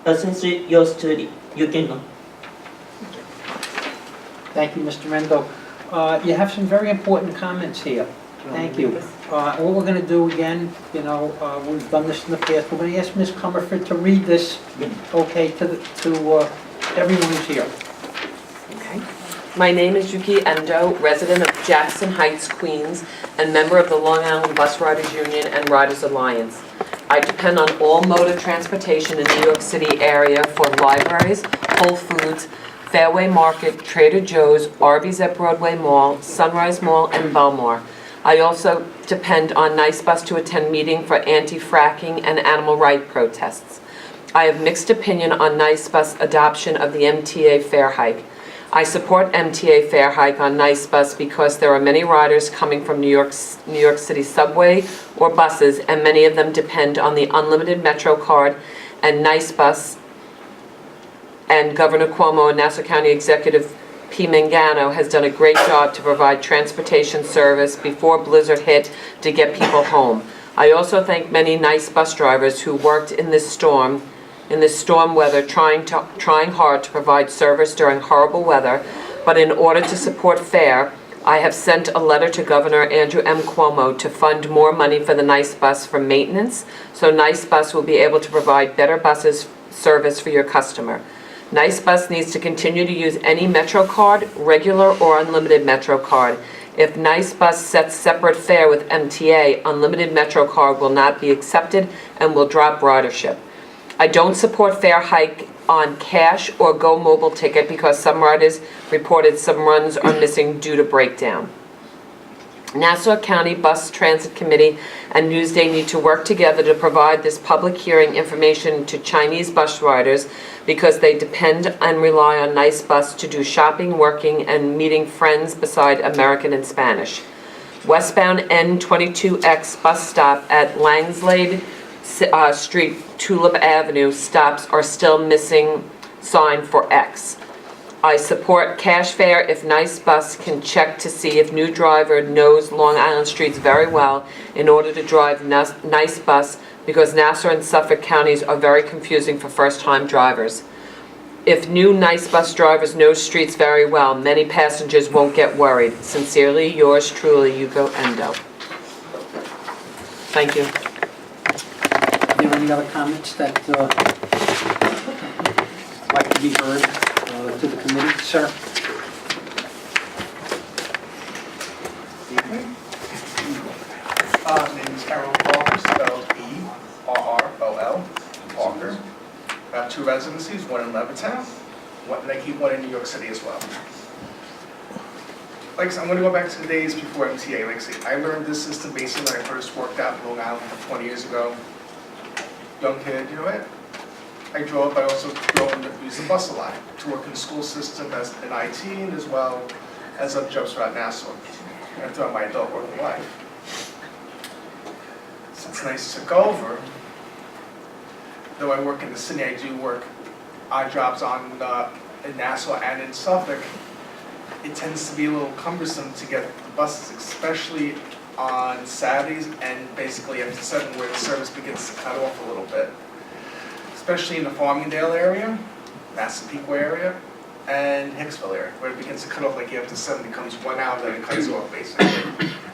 Essentially, yours truly, you can know. Thank you, Mr. Endo. You have some very important comments here. Thank you. What we're going to do again, you know, we've done this in the past. We're going to ask Ms. Comerford to read this, okay, to everyone who's here. Okay. My name is Yuki Endo, resident of Jackson Heights, Queens, and member of the Long Island Bus Riders Union and Riders Alliance. I depend on all mode of transportation in New York City area for libraries, Whole Foods, Fairway Market, Trader Joe's, Arby's at Broadway Mall, Sunrise Mall, and Belmar. I also depend on NICEbus to attend meeting for anti-fracking and animal rights protests. I have mixed opinion on NICEbus adoption of the MTA fare hike. I support MTA fare hike on NICEbus because there are many riders coming from New York City subway or buses, and many of them depend on the unlimited Metro card, and NICEbus and Governor Cuomo and Nassau County Executive P. Mangano has done a great job to provide transportation service before Blizzard hit to get people home. I also thank many NICEbus drivers who worked in this storm weather, trying hard to provide service during horrible weather. But in order to support fare, I have sent a letter to Governor Andrew M. Cuomo to fund more money for the NICEbus for maintenance, so NICEbus will be able to provide better buses service for your customer. NICEbus needs to continue to use any Metro card, regular or unlimited Metro card. If NICEbus sets separate fare with MTA, unlimited Metro card will not be accepted and will drop ridership. I don't support fare hike on cash or Go Mobile ticket because some riders reported some runs are missing due to breakdown. Nassau County Bus Transit Committee and Newsday need to work together to provide this public hearing information to Chinese bus riders because they depend and rely on NICEbus to do shopping, working, and meeting friends beside American and Spanish. Westbound N22X bus stop at Langslade Street, Tulip Avenue stops are still missing sign for X. I support cash fare if NICEbus can check to see if new driver knows Long Island streets very well in order to drive NICEbus because Nassau and Suffolk counties are very confusing for first-time drivers. If new NICEbus drivers know streets very well, many passengers won't get worried. Sincerely, yours truly, Yuko Endo. Thank you. Are there any other comments that like to be heard to the committee? Sir? Name is Errol Parker, spelled E-R-R-O-L, Parker. I have 2 residencies, one in Levittown, and I keep one in New York City as well. Like I said, I'm going to go back to the days before MTA. Like I say, I learned this system basically when I first worked out in Long Island 20 years ago. Young kid, you know what? I drove, but I also drove and used the bus a lot to work in the school system as in IT and as well as other jobs throughout Nassau and throughout my adult working life. So it's nice to go over. Though I work in the city, I do work odd jobs in Nassau and in Suffolk. It tends to be a little cumbersome to get the buses, especially on Saturdays and basically after 7 where the service begins to cut off a little bit. Especially in the Farmingdale area, Massapequa area, and Hicksville area, where it begins to cut off like after 7 becomes 1 hour, then it cuts off basically.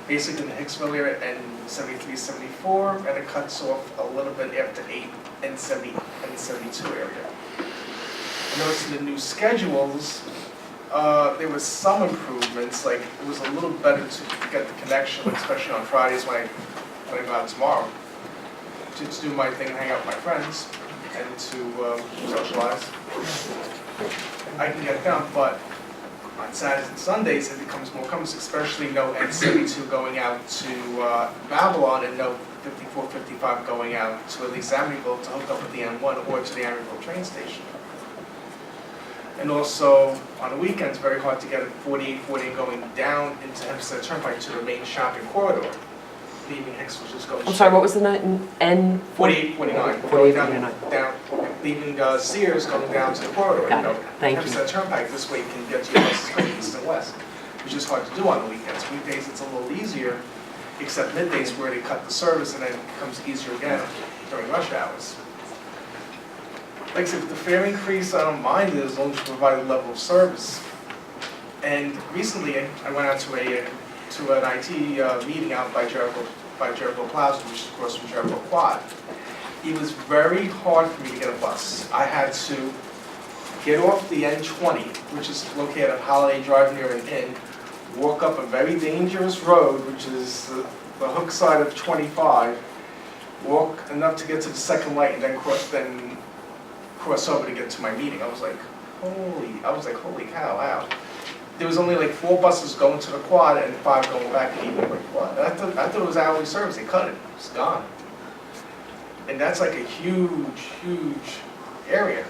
Basically in the Hicksville area and 73, 74, and it cuts off a little bit after 8 and 70 and 72 area. I noticed in the new schedules, there was some improvements, like it was a little better to get the connection, especially on Fridays when I go out tomorrow, to do my thing and hang out with my friends and to socialize. I can get down, but on Saturdays and Sundays it becomes more cumbersome, especially no N72 going out to Babylon and no 54, 55 going out to at least Amityville to hook up with the N1 or to the Amityville train station. And also, on the weekends, very hard to get a 4840 going down into Hempstead Turnpike to the main shopping corridor, leaving Hicksville just going I'm sorry, what was the N? 4849. 4849. Down, leaving Sears going down to the corridor. Got it. Thank you. Hempstead Turnpike, this way you can get to your buses going east and west, which is hard to do on the weekends. Weekdays it's a little easier, except middays where they cut the service and then it becomes easier again during rush hours. Like I said, with the fare increase, I don't mind it as long as you provide a level of service. And recently, I went out to an IT meeting out by Jericho Plaza, which is across from Jericho Quad. It was very hard for me to get a bus. I had to get off the N20, which is located at Holiday Drive near an inn, walk up a very dangerous road, which is the hook side of 25, walk enough to get to the second light, and then cross over to get to my meeting. I was like, holy cow, wow. There was only like 4 buses going to the quad and 5 going back to even the quad. And I thought it was hourly service. They cut it. It's gone. And that's like a huge area.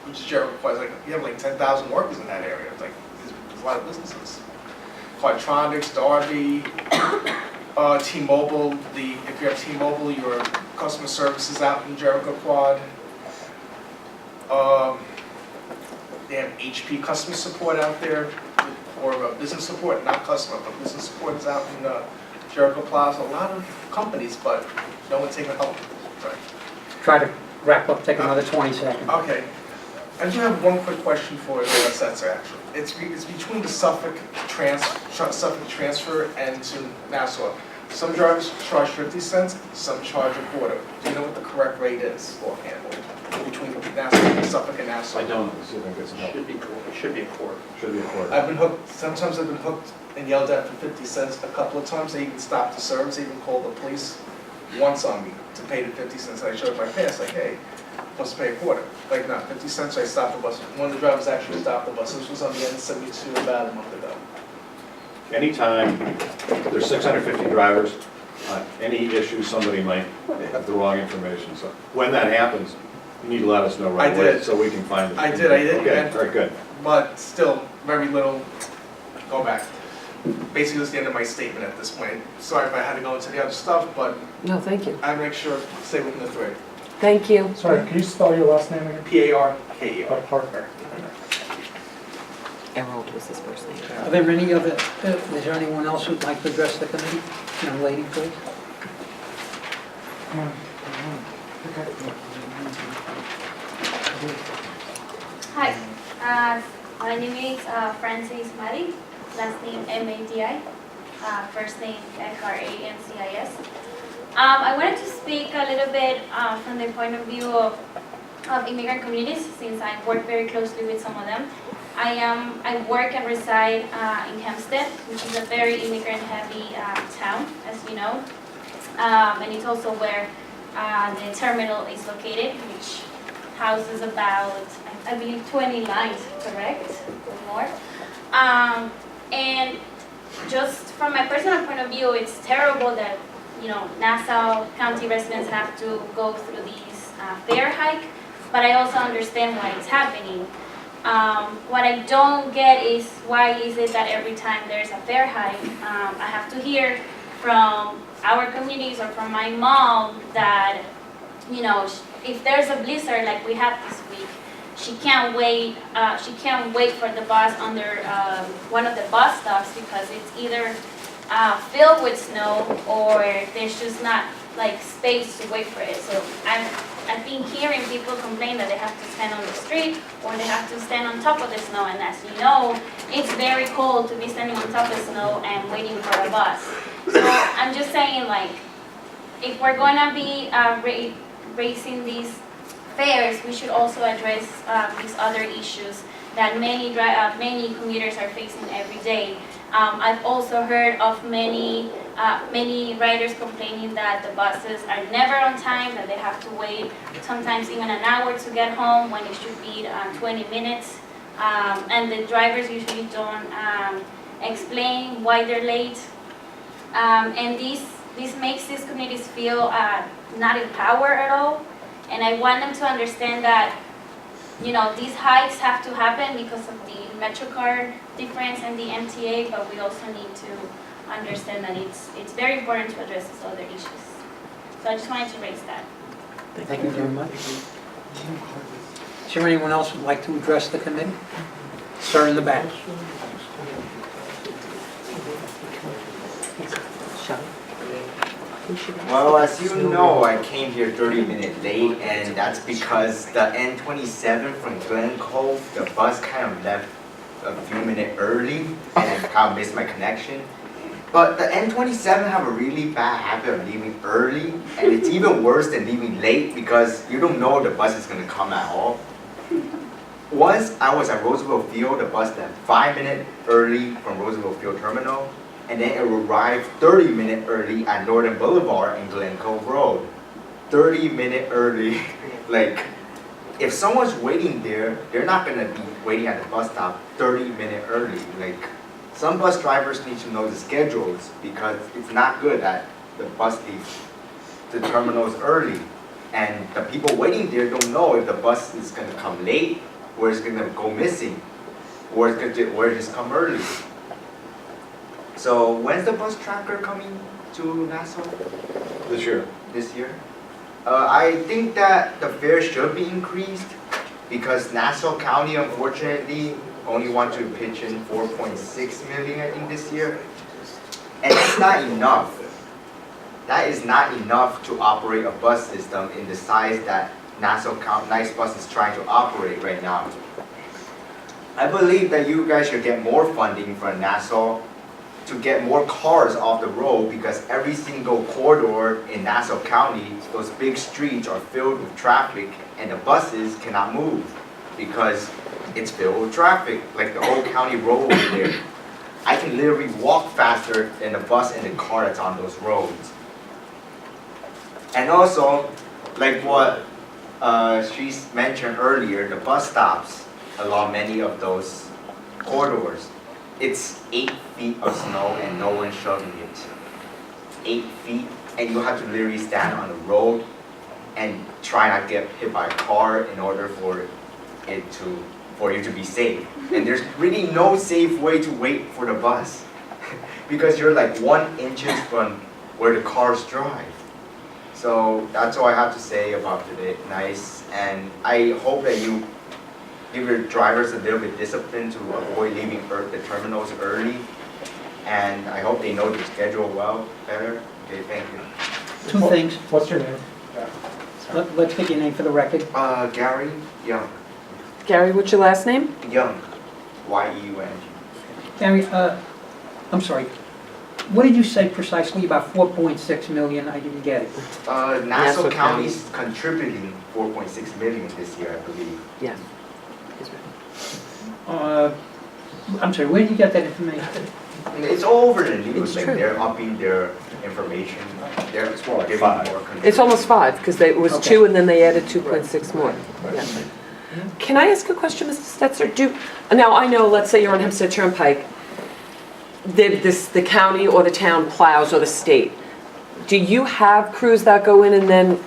Which is Jericho Quad. Like you have like 10,000 workers in that area. It's like there's a lot of businesses. Quadtronics, Darby, T-Mobile. If you have T-Mobile, your customer service is out in Jericho Quad. They have HP customer support out there, or business support, not customer, but business support is out in Jericho Plaza. A lot of companies, but no one taking help. Right. Try to wrap up, take another 20 seconds. Okay. I do have one quick question for the assessor, actually. It's between the Suffolk transfer and to Nassau. Some drivers charge 50 cents, some charge a quarter. Do you know what the correct rate is offhand between Suffolk and Nassau? I don't, see if I can get some help. Should be quarter. Should be a quarter. Should be a quarter. I've been hooked, sometimes I've been hooked and yelled at for 50 cents a couple of times. They even stopped the service, they even called the police once on me to pay the 50 cents. And I showed my pass, like, hey, I'm supposed to pay a quarter. Like, not 50 cents, so I stopped the bus. One of the drivers actually stopped the bus. This was on the N72 about a month ago. Anytime there's 650 drivers, any issue, somebody might have the wrong information. So when that happens, you need to let us know right away so we can find it. I did. Okay, very good. But still, very little. Go back. Basically, that's the end of my statement at this point. Sorry if I had to go into the other stuff, but No, thank you. I make sure to stay within the thread. Thank you. Sorry, can you spell your last name again? P-A-R-K-E-R. Parker. Emerald was his first name. Are there any other, is there anyone else who'd like to address the committee? Young lady, please. Hi, my name is Francis Madi, last name M-A-D-I, first name F-R-A-N-C-I-S. I wanted to speak a little bit from the point of view of immigrant communities, since I work very closely with some of them. I work and reside in Hempstead, which is a very immigrant-heavy town, as you know, and it's also where the terminal is located, which houses about, I believe, 20 lines, correct, or more. And just from my personal point of view, it's terrible that, you know, Nassau County residents have to go through these fare hike, but I also understand why it's happening. What I don't get is why is it that every time there's a fare hike, I have to hear from our communities or from my mom that, you know, if there's a blizzard like we had this week, she can't wait for the bus under one of the bus stops because it's either filled with snow or there's just not like space to wait for it. So I've been hearing people complain that they have to stand on the street or they have to stand on top of the snow, and as you know, it's very cold to be standing on top of snow and waiting for a bus. So I'm just saying, like, if we're going to be raising these fares, we should also address these other issues that many commuters are facing every day. I've also heard of many riders complaining that the buses are never on time, that they have to wait sometimes even an hour to get home when it should be 20 minutes. And the drivers usually don't explain why they're late. And this makes these communities feel not empowered at all. And I want them to understand that, you know, these hikes have to happen because of the MetroCard difference and the MTA, but we also need to understand that it's very important to address these other issues. So I just wanted to raise that. Thank you very much. Is there anyone else who'd like to address the committee? Sir in the back. Well, as you know, I came here 30 minutes late, and that's because the N27 from Glen Cove, the bus kind of left a few minutes early, and I kind of missed my connection. But the N27 have a really bad habit of leaving early, and it's even worse than leaving late because you don't know if the bus is going to come at all. Once I was at Roosevelt Field, the bus left 5 minutes early from Roosevelt Field Terminal, and then it arrived 30 minutes early at Northern Boulevard and Glen Cove Road. 30 minutes early. Like, if someone's waiting there, they're not gonna be waiting at the bus stop 30 minutes early. Like, some bus drivers need to know the schedules because it's not good that the bus leaves the terminals early. And the people waiting there don't know if the bus is gonna come late, or it's gonna go missing, or it's just come early. So when's the bus tracker coming to Nassau? This year. This year? I think that the fare should be increased because Nassau County unfortunately only want to pitch in 4.6 million I think this year. And that's not enough. That is not enough to operate a bus system in the size that Nassau County NICEbus is trying to operate right now. I believe that you guys should get more funding from Nassau to get more cars off the road because every single corridor in Nassau County, those big streets are filled with traffic and the buses cannot move because it's filled with traffic, like the old county road over there. I can literally walk faster than the bus and the car that's on those roads. And also, like what she mentioned earlier, the bus stops along many of those corridors. It's 8 feet of snow and no one's shoveling it. 8 feet, and you have to literally stand on the road and try not to get hit by a car in order for you to be safe. And there's really no safe way to wait for the bus because you're like 1 inch from where the cars drive. So that's all I have to say about today, NICE. And I hope that you give your drivers a little bit discipline to avoid leaving the terminals early. And I hope they know the schedule better. Okay, thank you. Two things. What's your name? Let's get your name for the record. Gary Young. Gary, what's your last name? Young. Y-E-U-N-G. Gary, I'm sorry. What did you say precisely about 4.6 million? I didn't get it. Nassau County's contributing 4.6 million this year, I believe. Yeah. I'm sorry, where did you get that information? It's all over the news, It's like true. they're upping their information. They're more like giving 5. more control. It's almost 5, because it was Okay. 2 and then they added 2.6 more. Yeah. Can I ask a question, Mr. Stetzer? Now, I know, let's say you're on Hempstead Turnpike, the county or the town plows or the state. Do you have crews that go in and then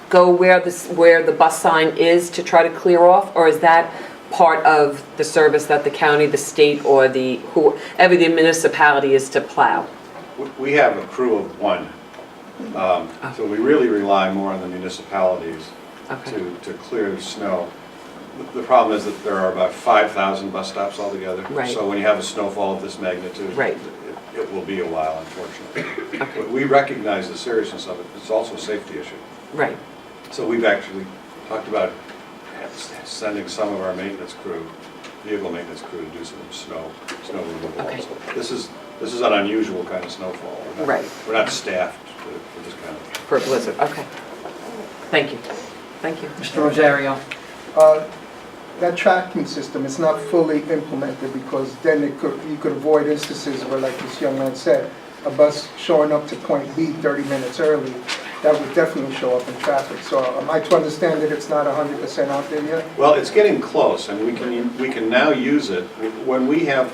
go where the bus sign is to try to clear off? Or is that part of the service that the county, the state, or whoever the municipality is to plow? We have a crew of 1. So we really rely more on the municipalities to clear the snow. The problem is that there are about 5,000 bus stops altogether. Right. So when you have a snowfall of this magnitude, Right. it will be a while, unfortunately. But we recognize the seriousness of it. It's also a safety issue. Right. So we've actually talked about sending some of our maintenance crew, vehicle maintenance crew, to do some snow removal Okay. also. This is an unusual kind of snowfall. We're not staffed for this kind of. For a blizzard, okay. Thank you. Thank you. Mr. Rosario. That tracking system is not fully implemented because then you could avoid instances where, like this young man said, a bus showing up to point B 30 minutes early, that would definitely show up in traffic. So am I to understand that it's not 100% out there yet? Well, it's getting close, and we can now use it when we have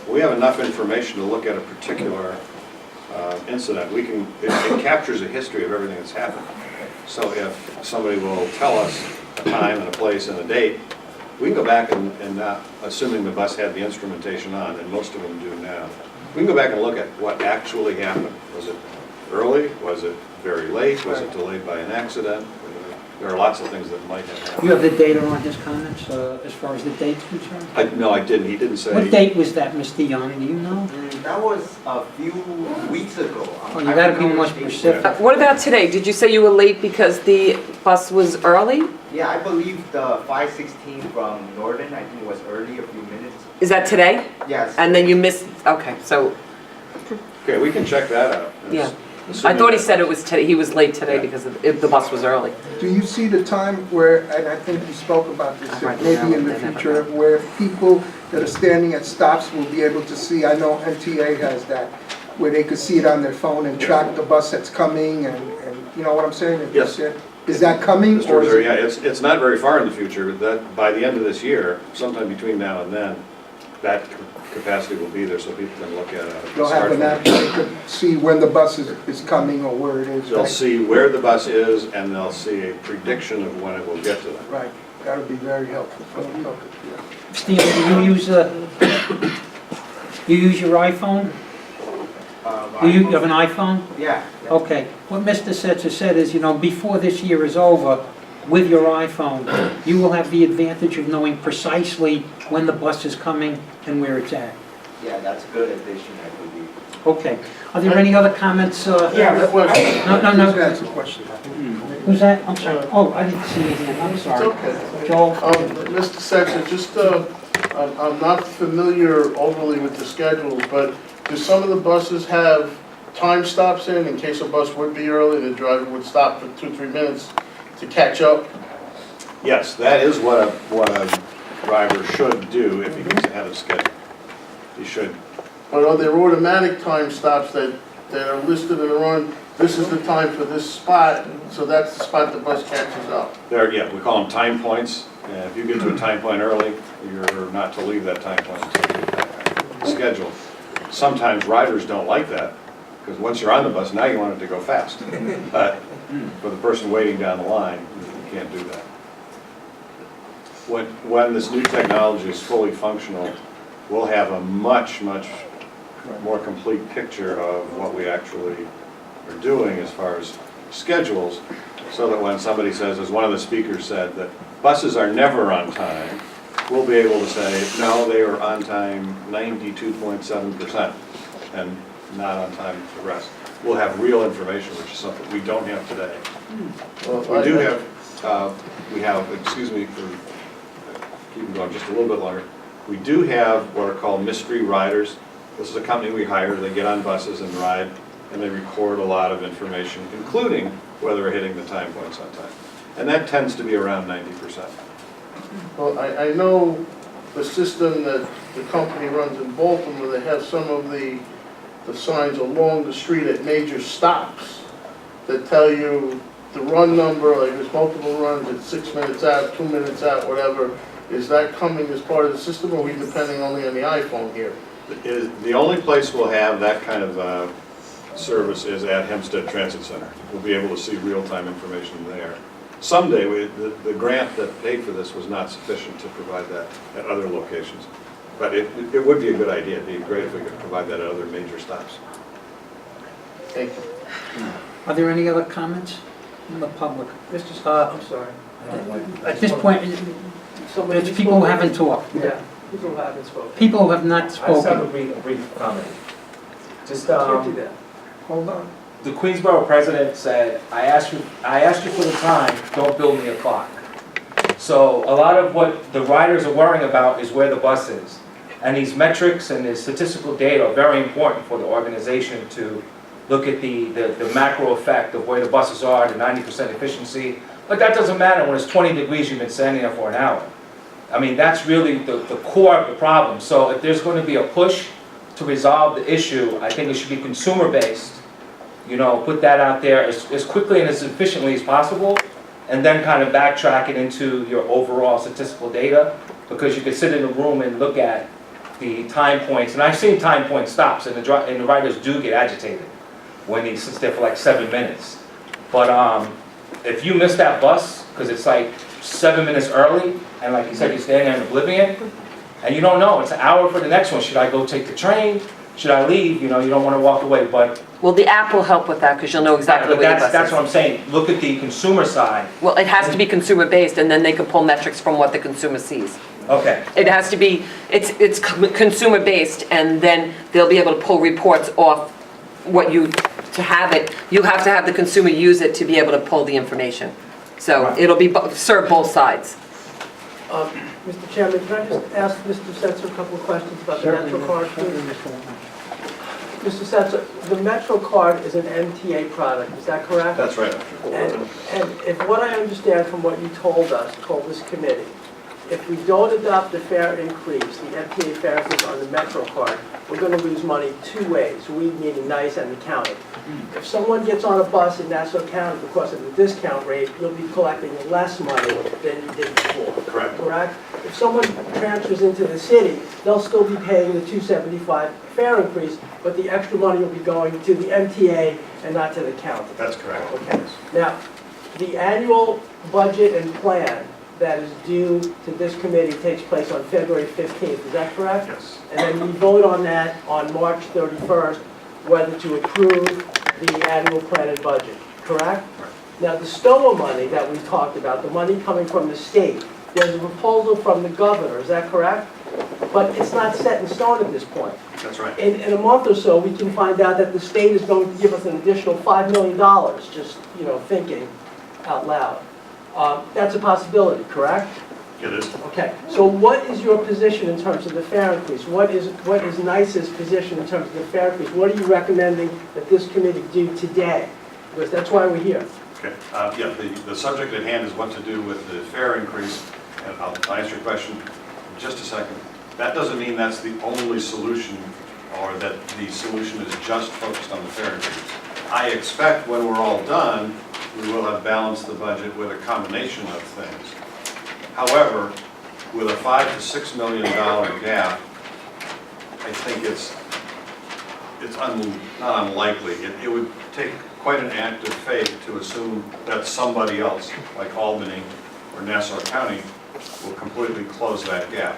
enough information to look at a particular incident. It captures a history of everything that's happened. So if somebody will tell us a time and a place and a date, we can go back and assuming the bus had the instrumentation on, and most of them do now, we can go back and look at what actually happened. Was it early? Was it very late? Was it delayed by an accident? There are lots of things that might have happened. You have the data on his comments as far as the date's concerned? No, I didn't. He didn't say. What date was that, Mr. Young? Do you know? That was a few weeks ago. Oh, you gotta be more specific. What about today? Did you say you were late because the bus was early? Yeah, I believe the 516 from Northern, I think it was early, a few minutes. Is that today? Yes. And then you missed, okay, so, Okay, we can check that out. yeah. I thought he said it was today, he was late today because the bus was early. Do you see the time where, and I think you spoke about this, Right, maybe in the they never future, where people that are standing at stops will be able to see, I know MTA has that, where they could see it on their phone and track the bus that's coming and you know what I'm saying? If you Yes. see it. Is that coming? Mr. Or is Rosario, it- yeah, it's not very far in the future, but that, by the end of this year, sometime between now and then, that capacity will be there so people can look at it. They'll have an app, they could see when the bus is coming or where it is. They'll right? see where the bus is and they'll see a prediction of when it will get to them. Right, that would be very helpful for the public, yeah. Steve, do you use your iPhone? Do you have an iPhone? Yeah. Okay. What Mr. Setzer said is, you know, before this year is over, with your iPhone, you will have the advantage of knowing precisely when the bus is coming and where it's at. Yeah, that's a good addition, I believe. Okay. Are there any other comments? Yeah, No. That's a question. Who's that? I'm sorry. Oh, I didn't see his hand. I'm sorry. It's okay. Joel? Mr. Setzer, just, I'm not familiar overly with the schedules, but do some of the buses have time stops in case a bus would be early, the driver would stop for 2-3 minutes to catch up? Yes, that is what a driver should do if he gets ahead of schedule. He should. But are there automatic time stops that are listed in the run? This is the time for this spot, so that's the spot the bus catches up. There, yeah, we call them time points. And if you get to a time point early, you're not to leave that time point until you get the schedule. Sometimes riders don't like that, because once you're on the bus, now you want it to go fast. But for the person waiting down the line, you can't do that. When this new technology is fully functional, we'll have a much, much more complete picture of what we actually are doing as far as schedules, so that when somebody says, as one of the speakers said, that buses are never on time, we'll be able to say, no, they are on time 92.7% and not on time the rest. We'll have real information, which is something we don't have today. We do have, excuse me for keeping going just a little bit longer, we do have what are called mystery riders. This is a company we hire. They get on buses and ride, and they record a lot of information, including whether we're hitting the time points on time. And that tends to be around 90%. Well, I know the system that the company runs in Baltimore, they have some of the signs along the street at major stops that tell you the run number, like there's multiple runs, it's 6 minutes out, 2 minutes out, whatever. Is that coming as part of the system, or are we depending only on the iPhone here? The only place we'll have that kind of service is at Hempstead Transit Center. We'll be able to see real-time information there. Someday, the grant that paid for this was not sufficient to provide that at other locations. But it would be a good idea. It'd be great if we could provide that at other major stops. Thank you. Are there any other comments from the public? I'm sorry. At this point, it's people who haven't talked. Yeah, people who haven't spoken. People who have not I just have spoken. a brief comment. Just, Can't do that. Hold on. the Queensborough president said, I asked you for the time, don't build me a clock. So a lot of what the riders are worrying about is where the bus is. And these metrics and the statistical data are very important for the organization to look at the macro effect of where the buses are, the 90% efficiency. But that doesn't matter when it's 20 degrees, you've been standing there for an hour. I mean, that's really the core of the problem. So if there's going to be a push to resolve the issue, I think it should be consumer-based. You know, put that out there as quickly and as efficiently as possible, and then kind of backtrack it into your overall statistical data, because you could sit in a room and look at the time points, and I've seen time point stops, and the riders do get agitated when he sits there for like 7 minutes. But if you miss that bus, because it's like 7 minutes early, and like you said, you're standing there in oblivion, and you don't know, it's an hour for the next one. Should I go take the train? Should I leave? You know, you don't want to walk away, but... Well, the app will help with that, because you'll know exactly But where the bus is. that's what I'm saying. Look at the consumer side. Well, it has to be consumer-based, and then they can pull metrics from what the consumer sees. Okay. It has to be, it's consumer-based, and then they'll be able to pull reports off what to have it. You have to have the consumer use it to be able to pull the information. So Right. it'll be serve both sides. Mr. Chairman, can I just ask Mr. Setzer a couple of questions about the Certainly, Metro card, certainly, please? Mr. Wallner. Mr. Setzer, the Metro card is an MTA product, is that correct? That's right. And if what I understand from what you told this committee, if we don't adopt the fare increase, the MTA fare increase on the Metro card, we're going to lose money two ways, we meaning NICE and the county. If someone gets on a bus in Nassau County because of the discount rate, you'll be collecting less money than you did before. Correct. Correct? If someone transfers into the city, they'll still be paying the $2.75 fare increase, but the extra money will be going to the MTA and not to the county. That's correct. Okay. Now, the annual budget and plan that is due to this committee takes place on February 15th, is that correct? Yes. And then we vote on that on March 31st, whether to approve the annual plan and budget, correct? Now, the STOA money that we talked about, the money coming from the state, there's a proposal from the governor, is that correct? But it's not set in stone at this point. That's right. In a month or so, we can find out that the state is going to give us an additional $5 million, just, thinking out loud. That's a possibility, correct? It is. Okay, so what is your position in terms of the fare increase? What is NICE's position in terms of the fare increase? What are you recommending that this committee do today? Because that's why we're here. Okay. Yeah, the subject at hand is what to do with the fare increase. And I'll answer your question in just a second. That doesn't mean that's the only solution or that the solution is just focused on the fare increase. I expect when we're all done, we will have balanced the budget with a combination of things. However, with a $5 to $6 million gap, I think it's not unlikely. It would take quite an act of faith to assume that somebody else, like Albany or Nassau County, will completely close that gap.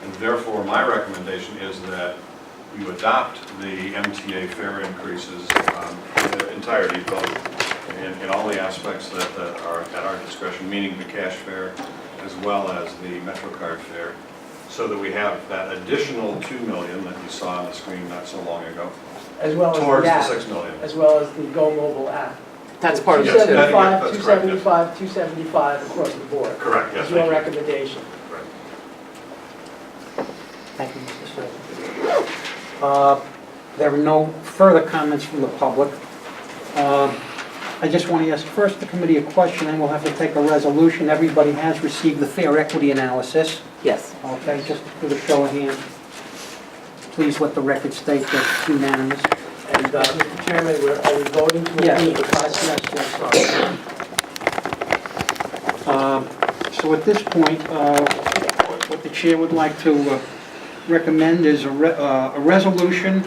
And therefore, my recommendation is that you adopt the MTA fare increases in the entirety, both in all the aspects that are at our discretion, meaning the cash fare as well as the MetroCard fare, so that we have that additional $2 million that you saw on the screen not so long ago, As well as towards the the app, $6 million. as well as the Go Mobile app. That's part of it Yes, too. that's correct, yes. 275 across the board. Correct, yes. That's your thank you. recommendation. Right. Thank you, Mr. Stone. There are no further comments from the public. I just want to ask first the committee a question, and we'll have to take a resolution. Everybody has received the fair equity analysis. Yes. Okay, just for the show of hands. Please let the record state that it's unanimous. And, Mr. Chairman, are we voting to Yes. approve the cost? Yes. So at this point, what the chair would like to recommend is a resolution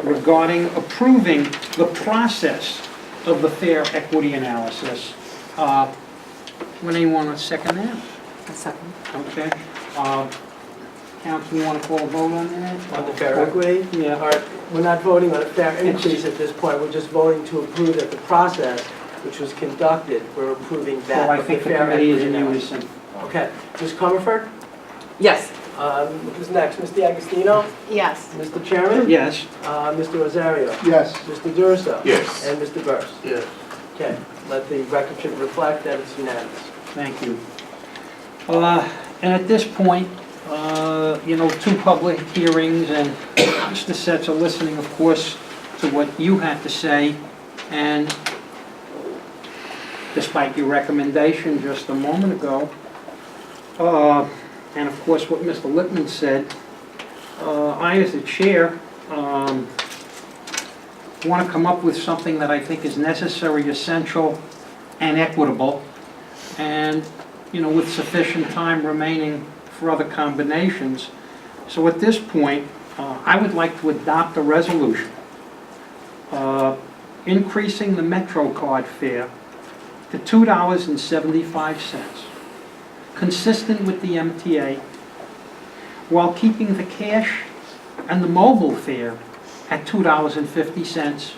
regarding approving the process of the fair equity analysis. Would anyone want to second that? A second. Okay. Council, you want to call a vote on that? On the fair equity? Yeah. All right, we're not voting on a fair increase at this point, we're just voting to approve that the process which was conducted, we're approving So that. I of think the fair committee is equity in analysis. unison. Okay, Ms. Comerford? Yes. Who's next? Mr. Agostino? Yes. Mr. Chairman? Yes. Mr. Rosario? Yes. Mr. Durso? Yes. And Mr. Burrs? Yes. Okay, let the record should reflect that it's unanimous. Thank you. And at this point, two public hearings, and Mr. Setzer listening, of course, to what you had to say, and despite your recommendation just a moment ago, and of course what Mr. Lippman said, I as the chair want to come up with something that I think is necessary, essential, and equitable, and with sufficient time remaining for other combinations. So at this point, I would like to adopt a resolution increasing the MetroCard fare to $2.75, consistent with the MTA, while keeping the cash and the mobile fare at $2.50.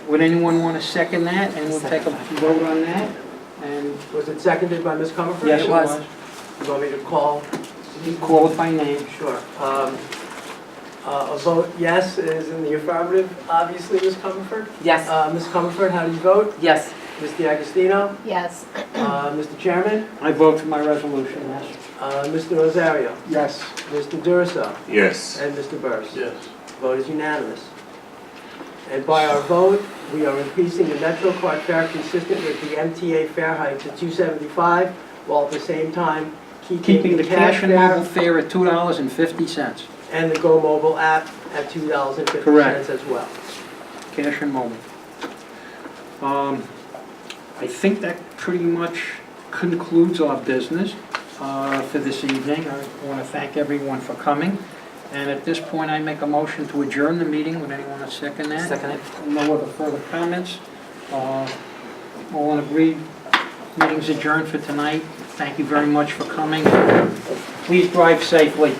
Would anyone want to second that? And we'll take a vote on that. And Was it seconded by Ms. Comerford? yes, it was. You want me to call? Call it by name. Sure. A vote yes is in the affirmative, obviously, Ms. Comerford. Yes. Ms. Comerford, how do you vote? Yes. Ms. D'Agostino? Yes. Mr. Chairman? I vote for my resolution, yes. Mr. Rosario? Yes. Mr. Durso? Yes. And Mr. Burrs? Yes. Vote is unanimous. And by our vote, we are increasing the MetroCard fare consistent with the MTA fare hike to $2.75, while at the same time Keeping the cash and mobile fare at $2.50. and the Go Mobile app at $2.50 Correct. as well. Cash and mobile. I think that pretty much concludes our business for this evening. I want to thank everyone for coming. And at this point, I make a motion to adjourn the meeting. Would anyone want to second that? Second it. No other further comments. All in agreed, meeting's adjourned for tonight. Thank you very much for coming. Please drive safely.